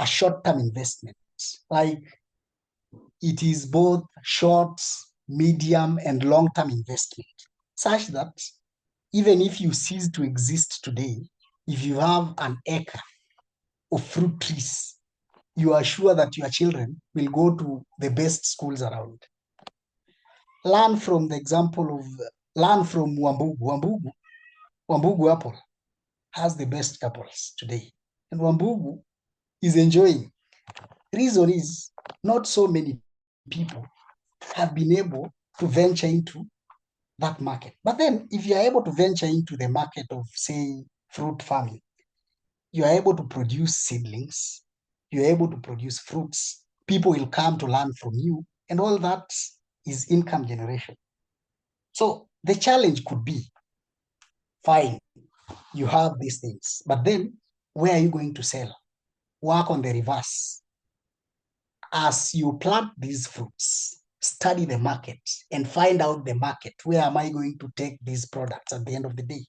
a short-term investment. Like, it is both short, medium, and long-term investment, such that even if you cease to exist today, if you have an acre of fruit trees, you are sure that your children will go to the best schools around. Learn from the example of, learn from Wambugu. Wambugu apple has the best apples today. And Wambugu is enjoying. Reason is not so many people have been able to venture into that market. But then if you are able to venture into the market of, say, fruit farming, you are able to produce seedlings, you're able to produce fruits, people will come to learn from you, and all that is income generation. So the challenge could be, fine, you have these things, but then where are you going to sell? Work on the reverse. As you plant these fruits, study the market and find out the market. Where am I going to take these products at the end of the day?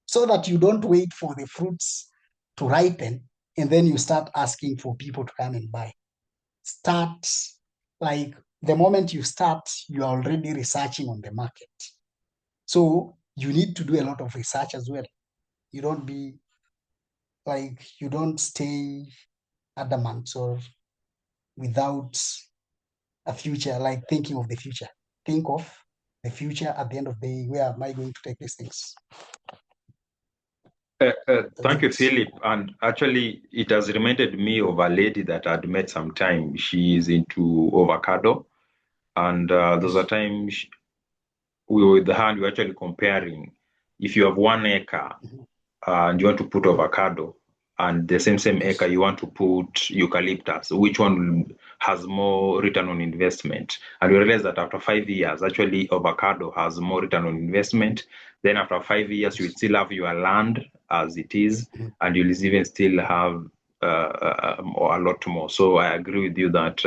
So that you don't wait for the fruits to ripen and then you start asking for people to come and buy. Start, like, the moment you start, you are already researching on the market. So you need to do a lot of research as well. You don't be like, you don't stay adamant or without a future, like thinking of the future. Think of the future at the end of the day. Where am I going to take these things? Thank you, Philip. And actually, it has reminded me of a lady that I'd met sometime. She is into avocado. And there was a time we were with her and we were actually comparing. If you have 1 acre and you want to put avocado, and the same acre you want to put eucalyptus, which one has more return on investment? And we realized that after 5 years, actually avocado has more return on investment. Then after 5 years, you still have your land as it is, and you'll even still have a lot more. So I agree with you that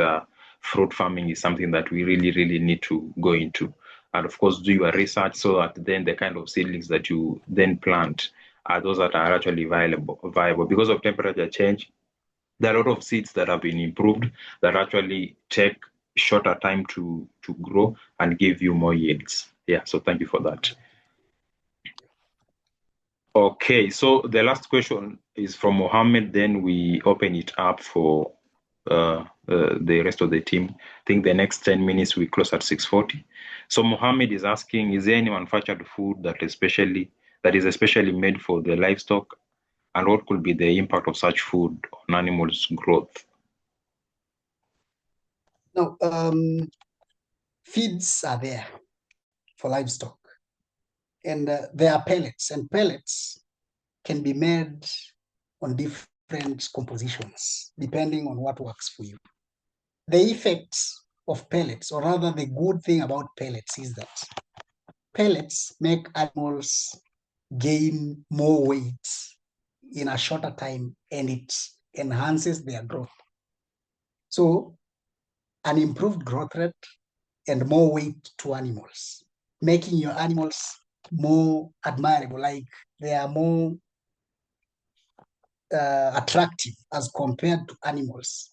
fruit farming is something that we really, really need to go into. And of course, do your research so that then the kind of seedlings that you then plant are those that are actually viable. Because of temperature change, there are a lot of seeds that have been improved that actually take shorter time to grow and give you more yields. Yeah, so thank you for that. Okay, so the last question is from Mohammed, then we open it up for the rest of the team. I think the next 10 minutes we close at 6:40. So Mohammed is asking, is there any manufactured food that is especially made for the livestock, and what could be the impact of such food on animals' growth? Now, feeds are there for livestock, and there are pellets, and pellets can be made on different compositions depending on what works for you. The effects of pellets, or rather the good thing about pellets, is that pellets make animals gain more weight in a shorter time, and it enhances their growth. So an improved growth rate and more weight to animals, making your animals more admirable, like they are more attractive as compared to animals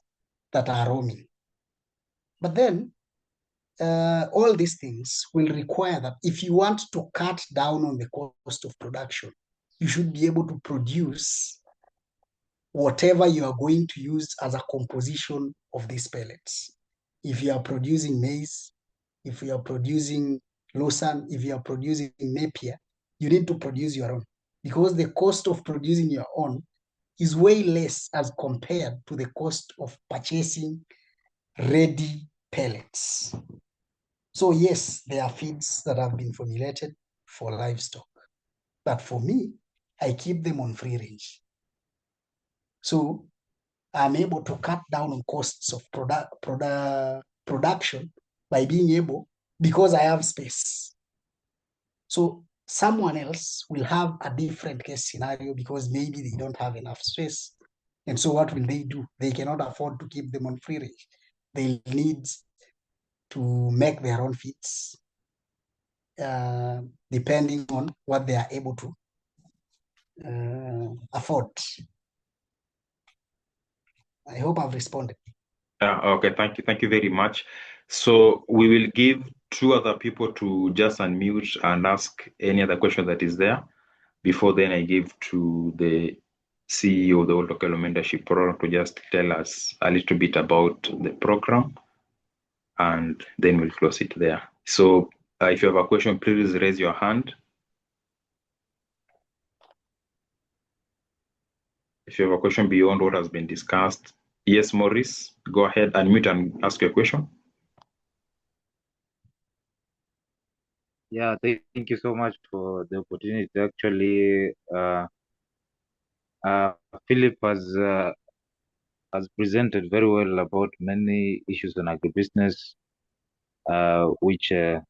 that are roaming. But then all these things will require that if you want to cut down on the cost of production, you should be able to produce whatever you are going to use as a composition of these pellets. If you are producing maize, if you are producing Lausanne, if you are producing Napier, you need to produce your own, because the cost of producing your own is way less as compared to the cost of purchasing ready pellets. So yes, there are feeds that have been formulated for livestock, but for me, I keep them on free range. So I'm able to cut down on costs of production by being able, because I have space. So someone else will have a different case scenario because maybe they don't have enough space. And so what will they do? They cannot afford to keep them on free range. They need to make their own feeds. depending on what they are able to afford. I hope I've responded. Okay, thank you very much. So we will give two other people to just unmute and ask any other question that is there. Before then, I give to the CEO of the World Local Mentorship Program to just tell us a little bit about the program, and then we'll close it there. So if you have a question, please raise your hand. If you have a question beyond what has been discussed, yes, Maurice, go ahead, unmute and ask your question. Yeah, thank you so much for the opportunity. Actually, Philip has presented very well about many issues on agribusiness, which I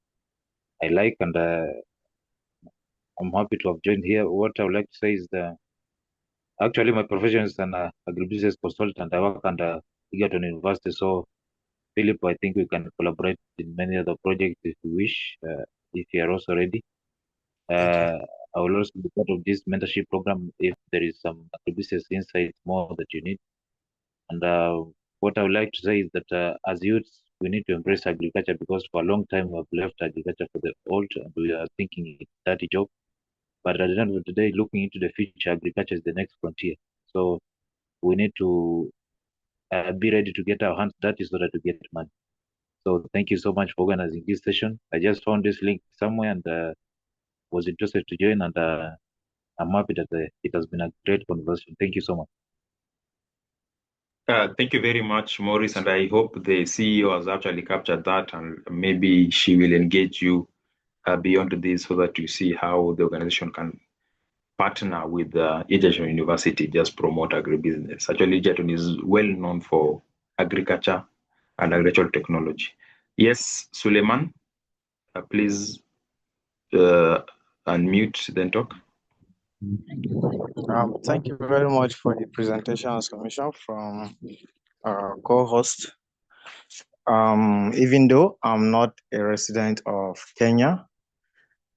like, and I'm happy to have joined here. What I would like to say is that actually my profession is an agribusiness consultant. I work under Egerton University, so Philip, I think we can collaborate in many other projects if you wish, if you are also ready. I will also be part of this mentorship program if there is some agribusiness insight more that you need. And what I would like to say is that as youths, we need to embrace agriculture because for a long time we have left agriculture for the old and we are thinking it's a dirty job. But at the end of the day, looking into the future, agriculture is the next frontier. So we need to be ready to get our hands dirty so that we get money. So thank you so much for organizing this session. I just found this link somewhere and was interested to join, and I'm happy that it has been a great conversation. Thank you so much. Thank you very much, Maurice, and I hope the CEO has actually captured that, and maybe she will engage you beyond this so that you see how the organization can partner with Egerton University, just promote agribusiness. Actually, Egerton is well known for agriculture and agricultural technology. Yes, Suleiman, please unmute, then talk. Thank you very much for the presentation and submission from our co-host. Even though I'm not a resident of Kenya,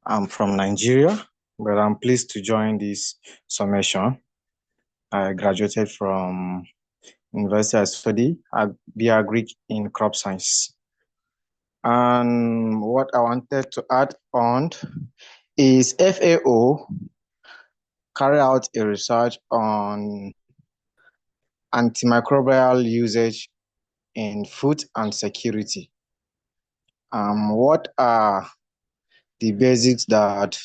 I'm from Nigeria, but I'm pleased to join this summation. I graduated from University of Study, Agri in crop science. And what I wanted to add on is FAO carry out a research on antimicrobial usage in food and security. What are the basics that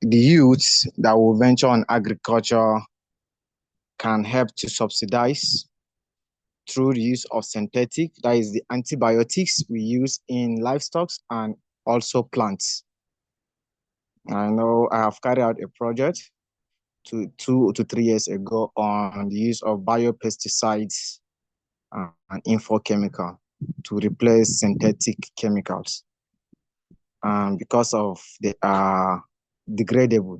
the youths that will venture on agriculture can help to subsidize through the use of synthetic, that is the antibiotics we use in livestock and also plants? I know I have carried out a project 2 to 3 years ago on the use of biopesticides and infochemical to replace synthetic chemicals, because of they are degradable,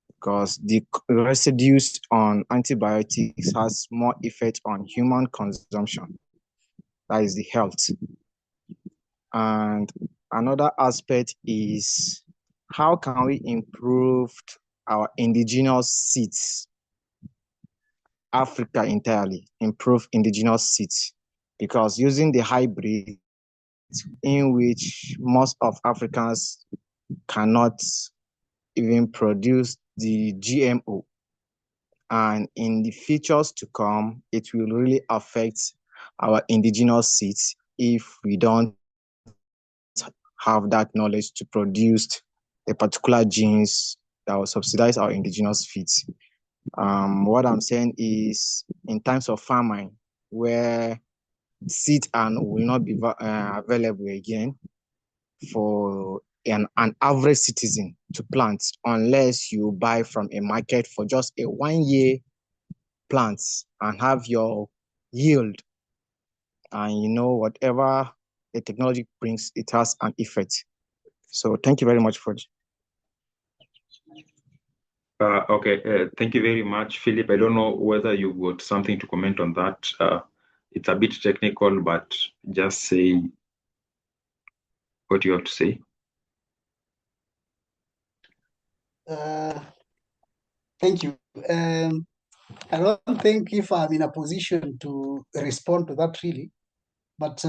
because the residues on antibiotics has more effect on human consumption, that is the health. And another aspect is how can we improve our indigenous seeds, Africa entirely, improve indigenous seeds, because using the hybrid in which most of Africans cannot even produce the GMO, and in the futures to come, it will really affect our indigenous seeds if we don't have that knowledge to produce the particular genes that will subsidize our indigenous feeds. What I'm saying is, in times of famine, where seed and will not be available again for an average citizen to plant, unless you buy from a market for just a 1 year plants and have your yield. And whatever the technology brings, it has an effect. So thank you very much for it. Okay, thank you very much, Philip. I don't know whether you got something to comment on that. It's a bit technical, but just say what you have to say. Uh, Thank you. I don't think if I'm in a position to respond to that really, but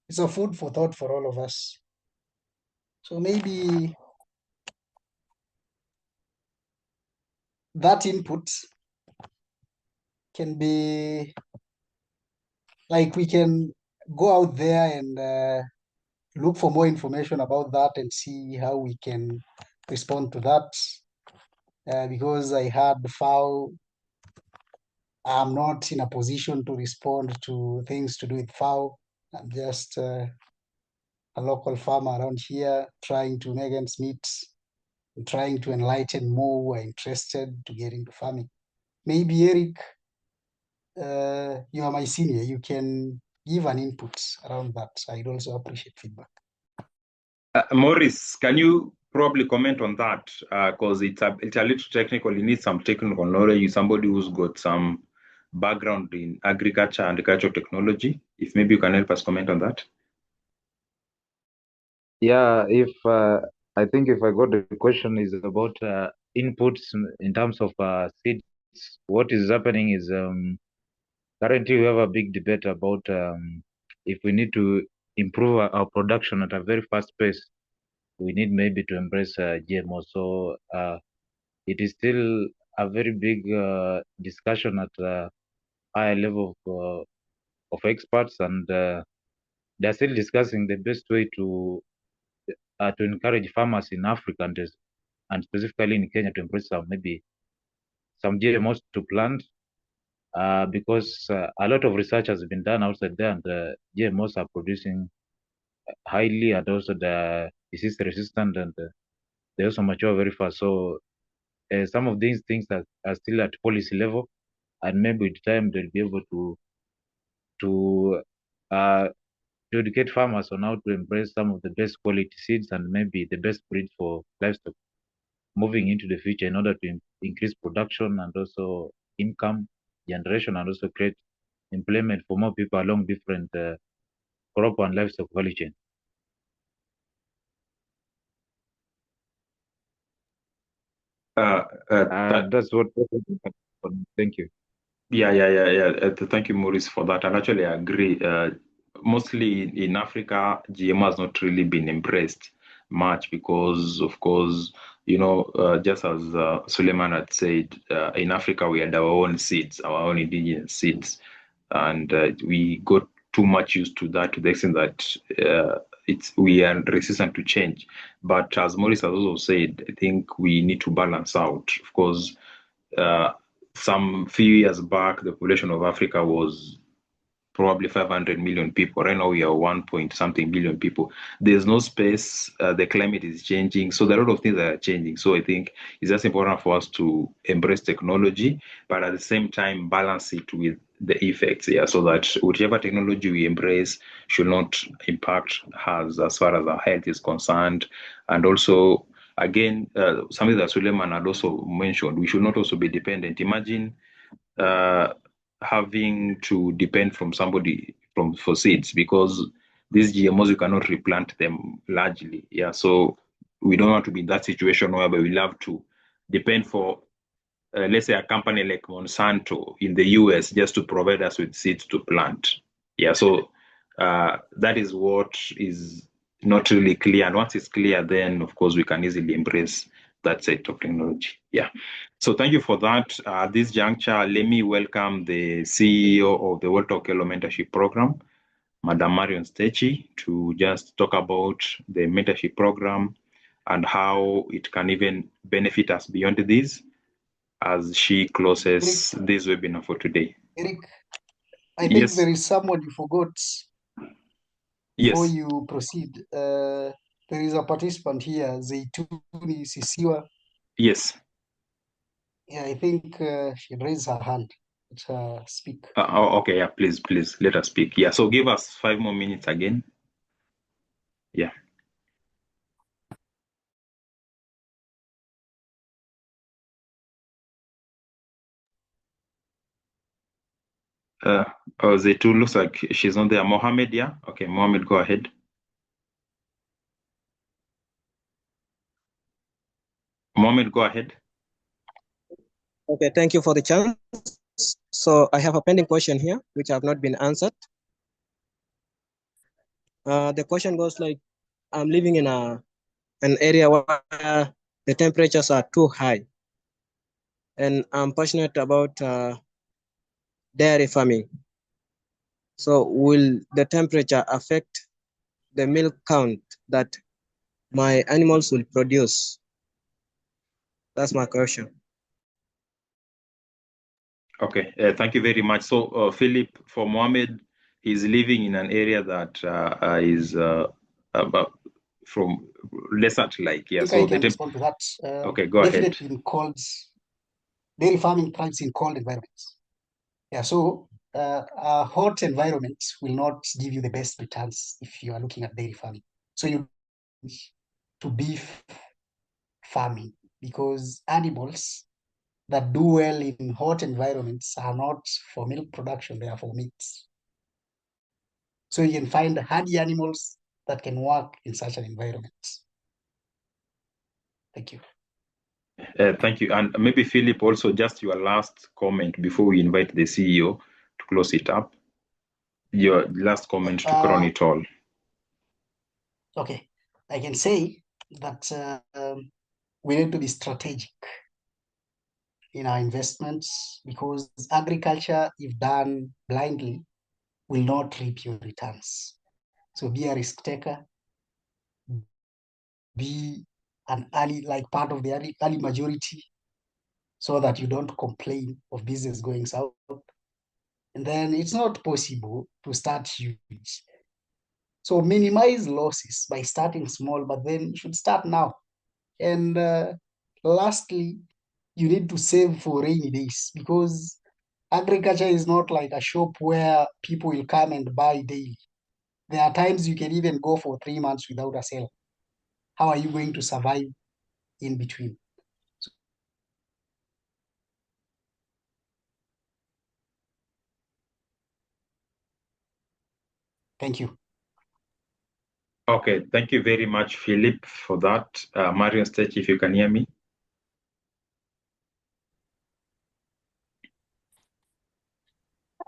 it's a food for thought for all of us. So maybe that input can be like we can go out there and look for more information about that and see how we can respond to that. Because I had fowl, I'm not in a position to respond to things to do with fowl. I'm just a local farmer around here trying to make ends meet, trying to enlighten more who are interested to get into farming. Maybe Eric, you are my senior. You can give an input around that. I'd also appreciate feedback. Maurice, can you probably comment on that? Because it's a little technical. You need some technical knowledge. Somebody who's got some background in agriculture and agricultural technology. If maybe you can help us comment on that. Yeah, if I think if I got the question is about inputs in terms of seeds, what is happening is currently we have a big debate about if we need to improve our production at a very fast pace, we need maybe to embrace GMO. So it is still a very big discussion at a higher level of experts, and they're still discussing the best way to encourage farmers in Africa and specifically in Kenya to embrace maybe some GMOs to plant. Because a lot of research has been done outside there, and GMOs are producing highly, and also the disease resistant, and they also mature very fast. So some of these things are still at policy level, and maybe with time they'll be able to uh, to educate farmers on how to embrace some of the best quality seeds and maybe the best breed for livestock moving into the future in order to increase production and also income generation, and also create employment for more people along different crop and livestock value chain. That's what. Thank you. Yeah. Thank you, Maurice, for that. And actually, I agree. Mostly in Africa, GMO has not really been embraced much because, of course, just as Suleiman had said, in Africa, we had our own seeds, our own indigenous seeds. And we got too much used to that to the extent that we are resistant to change. But as Maurice has also said, I think we need to balance out. Of course, some few years back, the population of Africa was probably 500 million people. Right now, we are 1 point something billion people. There's no space. The climate is changing. So there are a lot of things that are changing. So I think it's just important for us to embrace technology, but at the same time, balance it with the effects. Yeah, so that whichever technology we embrace should not impact us as far as our health is concerned. And also, again, something that Suleiman had also mentioned, we should not also be dependent. Imagine having to depend from somebody for seeds, because these GMOs you cannot replant them largely. Yeah, so we don't want to be in that situation where we love to depend for let's say a company like Monsanto in the US just to provide us with seeds to plant. Yeah, so that is what is not really clear. And once it's clear, then of course we can easily embrace that set of technology. Yeah. So thank you for that. At this juncture, let me welcome the CEO of the World Okello Mentorship Program, Madam Marion Stechi, to just talk about the mentorship program and how it can even benefit us beyond this as she closes this webinar for today. Eric, I think there is someone you forgot before you proceed. There is a participant here, Zaituni Sisiwa. Yes. Yeah, I think she raised her hand. Let her speak. Okay, yeah, please let her speak. Yeah, so give us 5 more minutes again. Yeah. Zaitu looks like she's not there. Mohammed, yeah? Okay, Mohammed, go ahead. Mohammed, go ahead. Okay, thank you for the chance. So I have a pending question here, which have not been answered. The question goes like, I'm living in an area where the temperatures are too high, and I'm passionate about dairy farming. So will the temperature affect the milk count that my animals will produce? That's my question. Okay, thank you very much. So, Philip, for Mohammed, he's living in an area that is from lesser to like, yeah. I think So I can respond to that. okay, go ahead. Definitely in cold, dairy farming thrives in cold environments. Yeah, so a hot environment will not give you the best returns if you are looking at dairy farming. So you to beef farming, because animals that do well in hot environments are not for milk production, they are for meat. So you can find hardy animals that can work in such an environment. Thank you. Thank you. And maybe Philip, also just your last comment before we invite the CEO to close it up. Your last comment to crown it all. Okay, I can say that we need to be strategic in our investments, because agriculture, if done blindly, will not reap your returns. So be a risk taker, be an early, like part of the early majority, so that you don't complain of business going south. And then it's not possible to start huge. So minimize losses by starting small, but then you should start now. And lastly, you need to save for rainy days, because agriculture is not like a shop where people will come and buy daily. There are times you can even go for 3 months without a sale. How are you going to survive in between? Thank you. Okay, thank you very much, Philip, for that. Marion Stage, if you can hear me.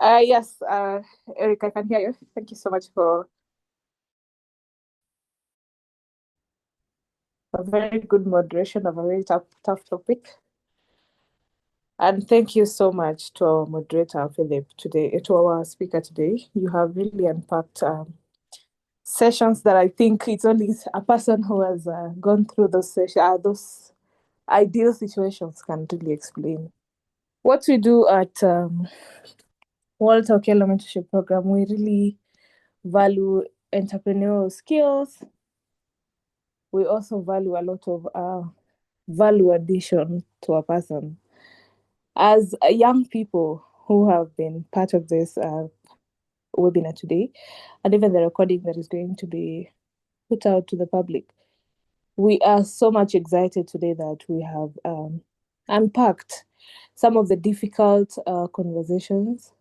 Yes, Eric, I can hear you. Thank you so much for a very good moderation of a very tough topic. And thank you so much to our moderator, Philip, today, to our speaker today. You have really unpacked sessions that I think it's only a person who has gone through those those ideal situations can really explain. What we do at Walter Okello Mentorship Program, we really value entrepreneurial skills. We also value a lot of value addition to a person. As young people who have been part of this webinar today, and even the recording that is going to be put out to the public, we are so much excited today that we have unpacked some of the difficult conversations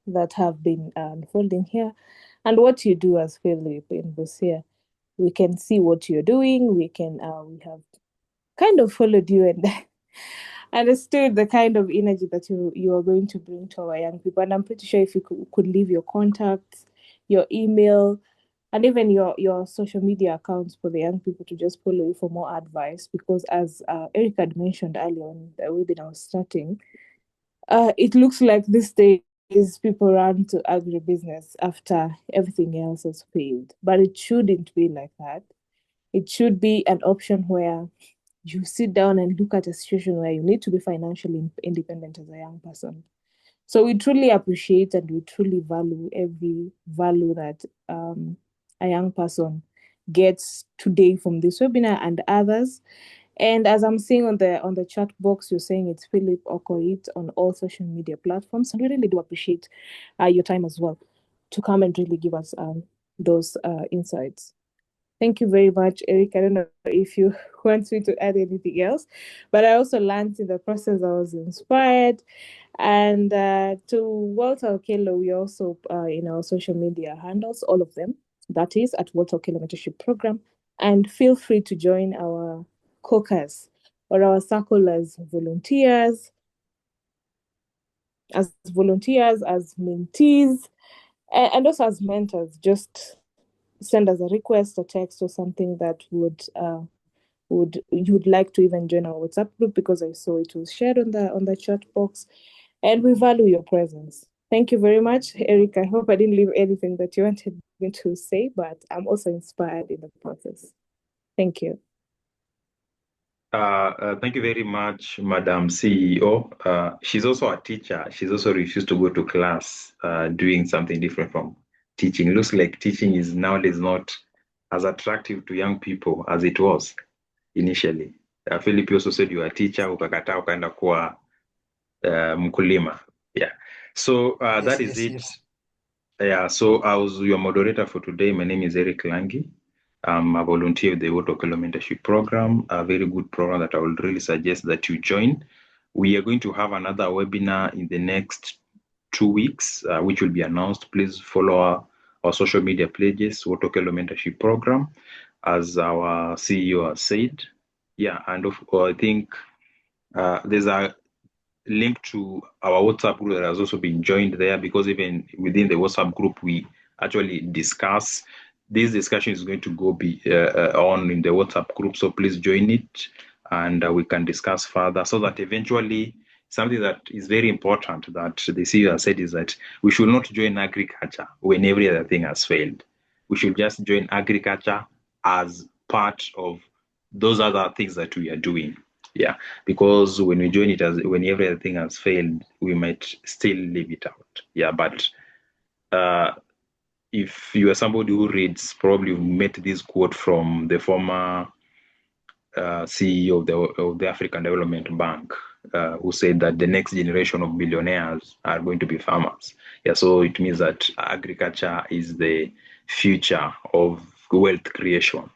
that have been unfolding here, and what you do as Philip in Busia. We can see what you're doing. We have kind of followed you and understood the kind of energy that you are going to bring to our young people. And I'm pretty sure if you could leave your contacts, your email, and even your social media accounts for the young people to just follow you for more advice. Because as Eric had mentioned earlier when the webinar was starting, it looks like these days people run to agribusiness after everything else has failed. But it shouldn't be like that. It should be an option where you sit down and look at a situation where you need to be financially independent as a young person. So we truly appreciate and we truly value every value that a young person gets today from this webinar and others. And as I'm seeing on the chat box, you're saying it's Phillip Okoit on all social media platforms. And we really do appreciate your time as well to come and really give us those insights. Thank you very much, Eric. I don't know if you want me to add anything else, but I also learned in the process, I was inspired. And to Walter Okello, we also, in our social media handles, all of them, that is at Walter Okello Mentorship Program. And feel free to join our caucus or our circle as volunteers, as mentees, and also as mentors. Just send us a request, a text, or something that you would like to even join our WhatsApp group, because I saw it was shared on the chat box, and we value your presence. Thank you very much, Eric. I hope I didn't leave anything that you wanted me to say, but I'm also inspired in the process. Thank you. Thank you very much, Madam CEO. She's also a teacher. She's also refused to go to class, doing something different from teaching. Looks like teaching is nowadays not as attractive to young people as it was initially. Philip also said you are a teacher, ukakataa ukaenda kuwa mkulima. Yeah. So Yes, that is yes, it. yes. Yeah. So I was your moderator for today. My name is Eric Langi. I'm a volunteer with the Wotokello Mentorship Program, a very good program that I would really suggest that you join. We are going to have another webinar in the next 2 weeks, which will be announced. Please follow our social media pages, Wotokello Mentorship Program, as our CEO has said. Yeah, and I think there's a link to our WhatsApp group that has also been joined there, because even within the WhatsApp group, we actually discuss. This discussion is going to go be on in the WhatsApp group, so please join it, and we can discuss further, so that eventually something that is very important that the CEO has said is that we should not join agriculture when every other thing has failed. We should just join agriculture as part of those other things that we are doing. Yeah, because when we join it when everything has failed, we might still leave it out. Yeah, but if you are somebody who reads, probably you met this quote from the former CEO of the African Development Bank, who said that the next generation of billionaires are going to be farmers. Yeah, so it means that agriculture is the future of wealth creation.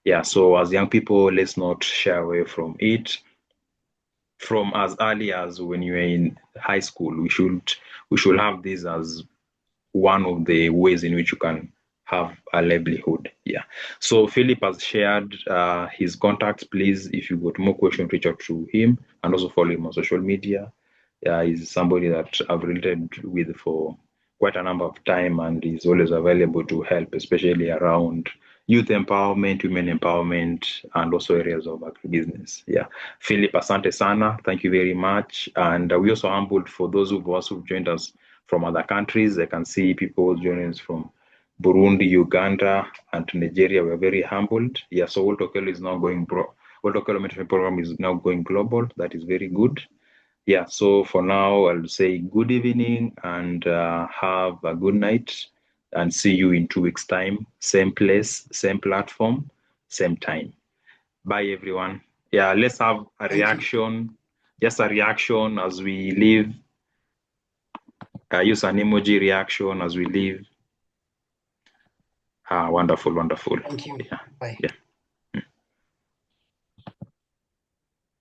Yeah, so as young people, let's not shy away from it. From as early as when you were in high school, we should have this as one of the ways in which you can have a livelihood. Yeah. So Philip has shared his contacts. Please, if you got more questions, reach out to him, and also follow him on social media. He's somebody that I've related with for quite a number of time, and is always available to help, especially around youth empowerment, women empowerment, and also areas of agribusiness. Yeah. Philip, asante sana. Thank you very much. And we also humbled for those of us who've joined us from other countries. I can see people joining us from Burundi, Uganda, and Nigeria. We're very humbled. Yeah, so Wotokello is now going Wotokello Mentorship Program is now going global. That is very good. Yeah, so for now, I'll say good evening and have a good night, and see you in 2 weeks' time. Same place, same platform, same time. Bye, everyone. Yeah, let's have a reaction, just a reaction as we leave. Use an emoji reaction as we leave. Wonderful, wonderful. Thank you. Yeah. Bye. Yeah.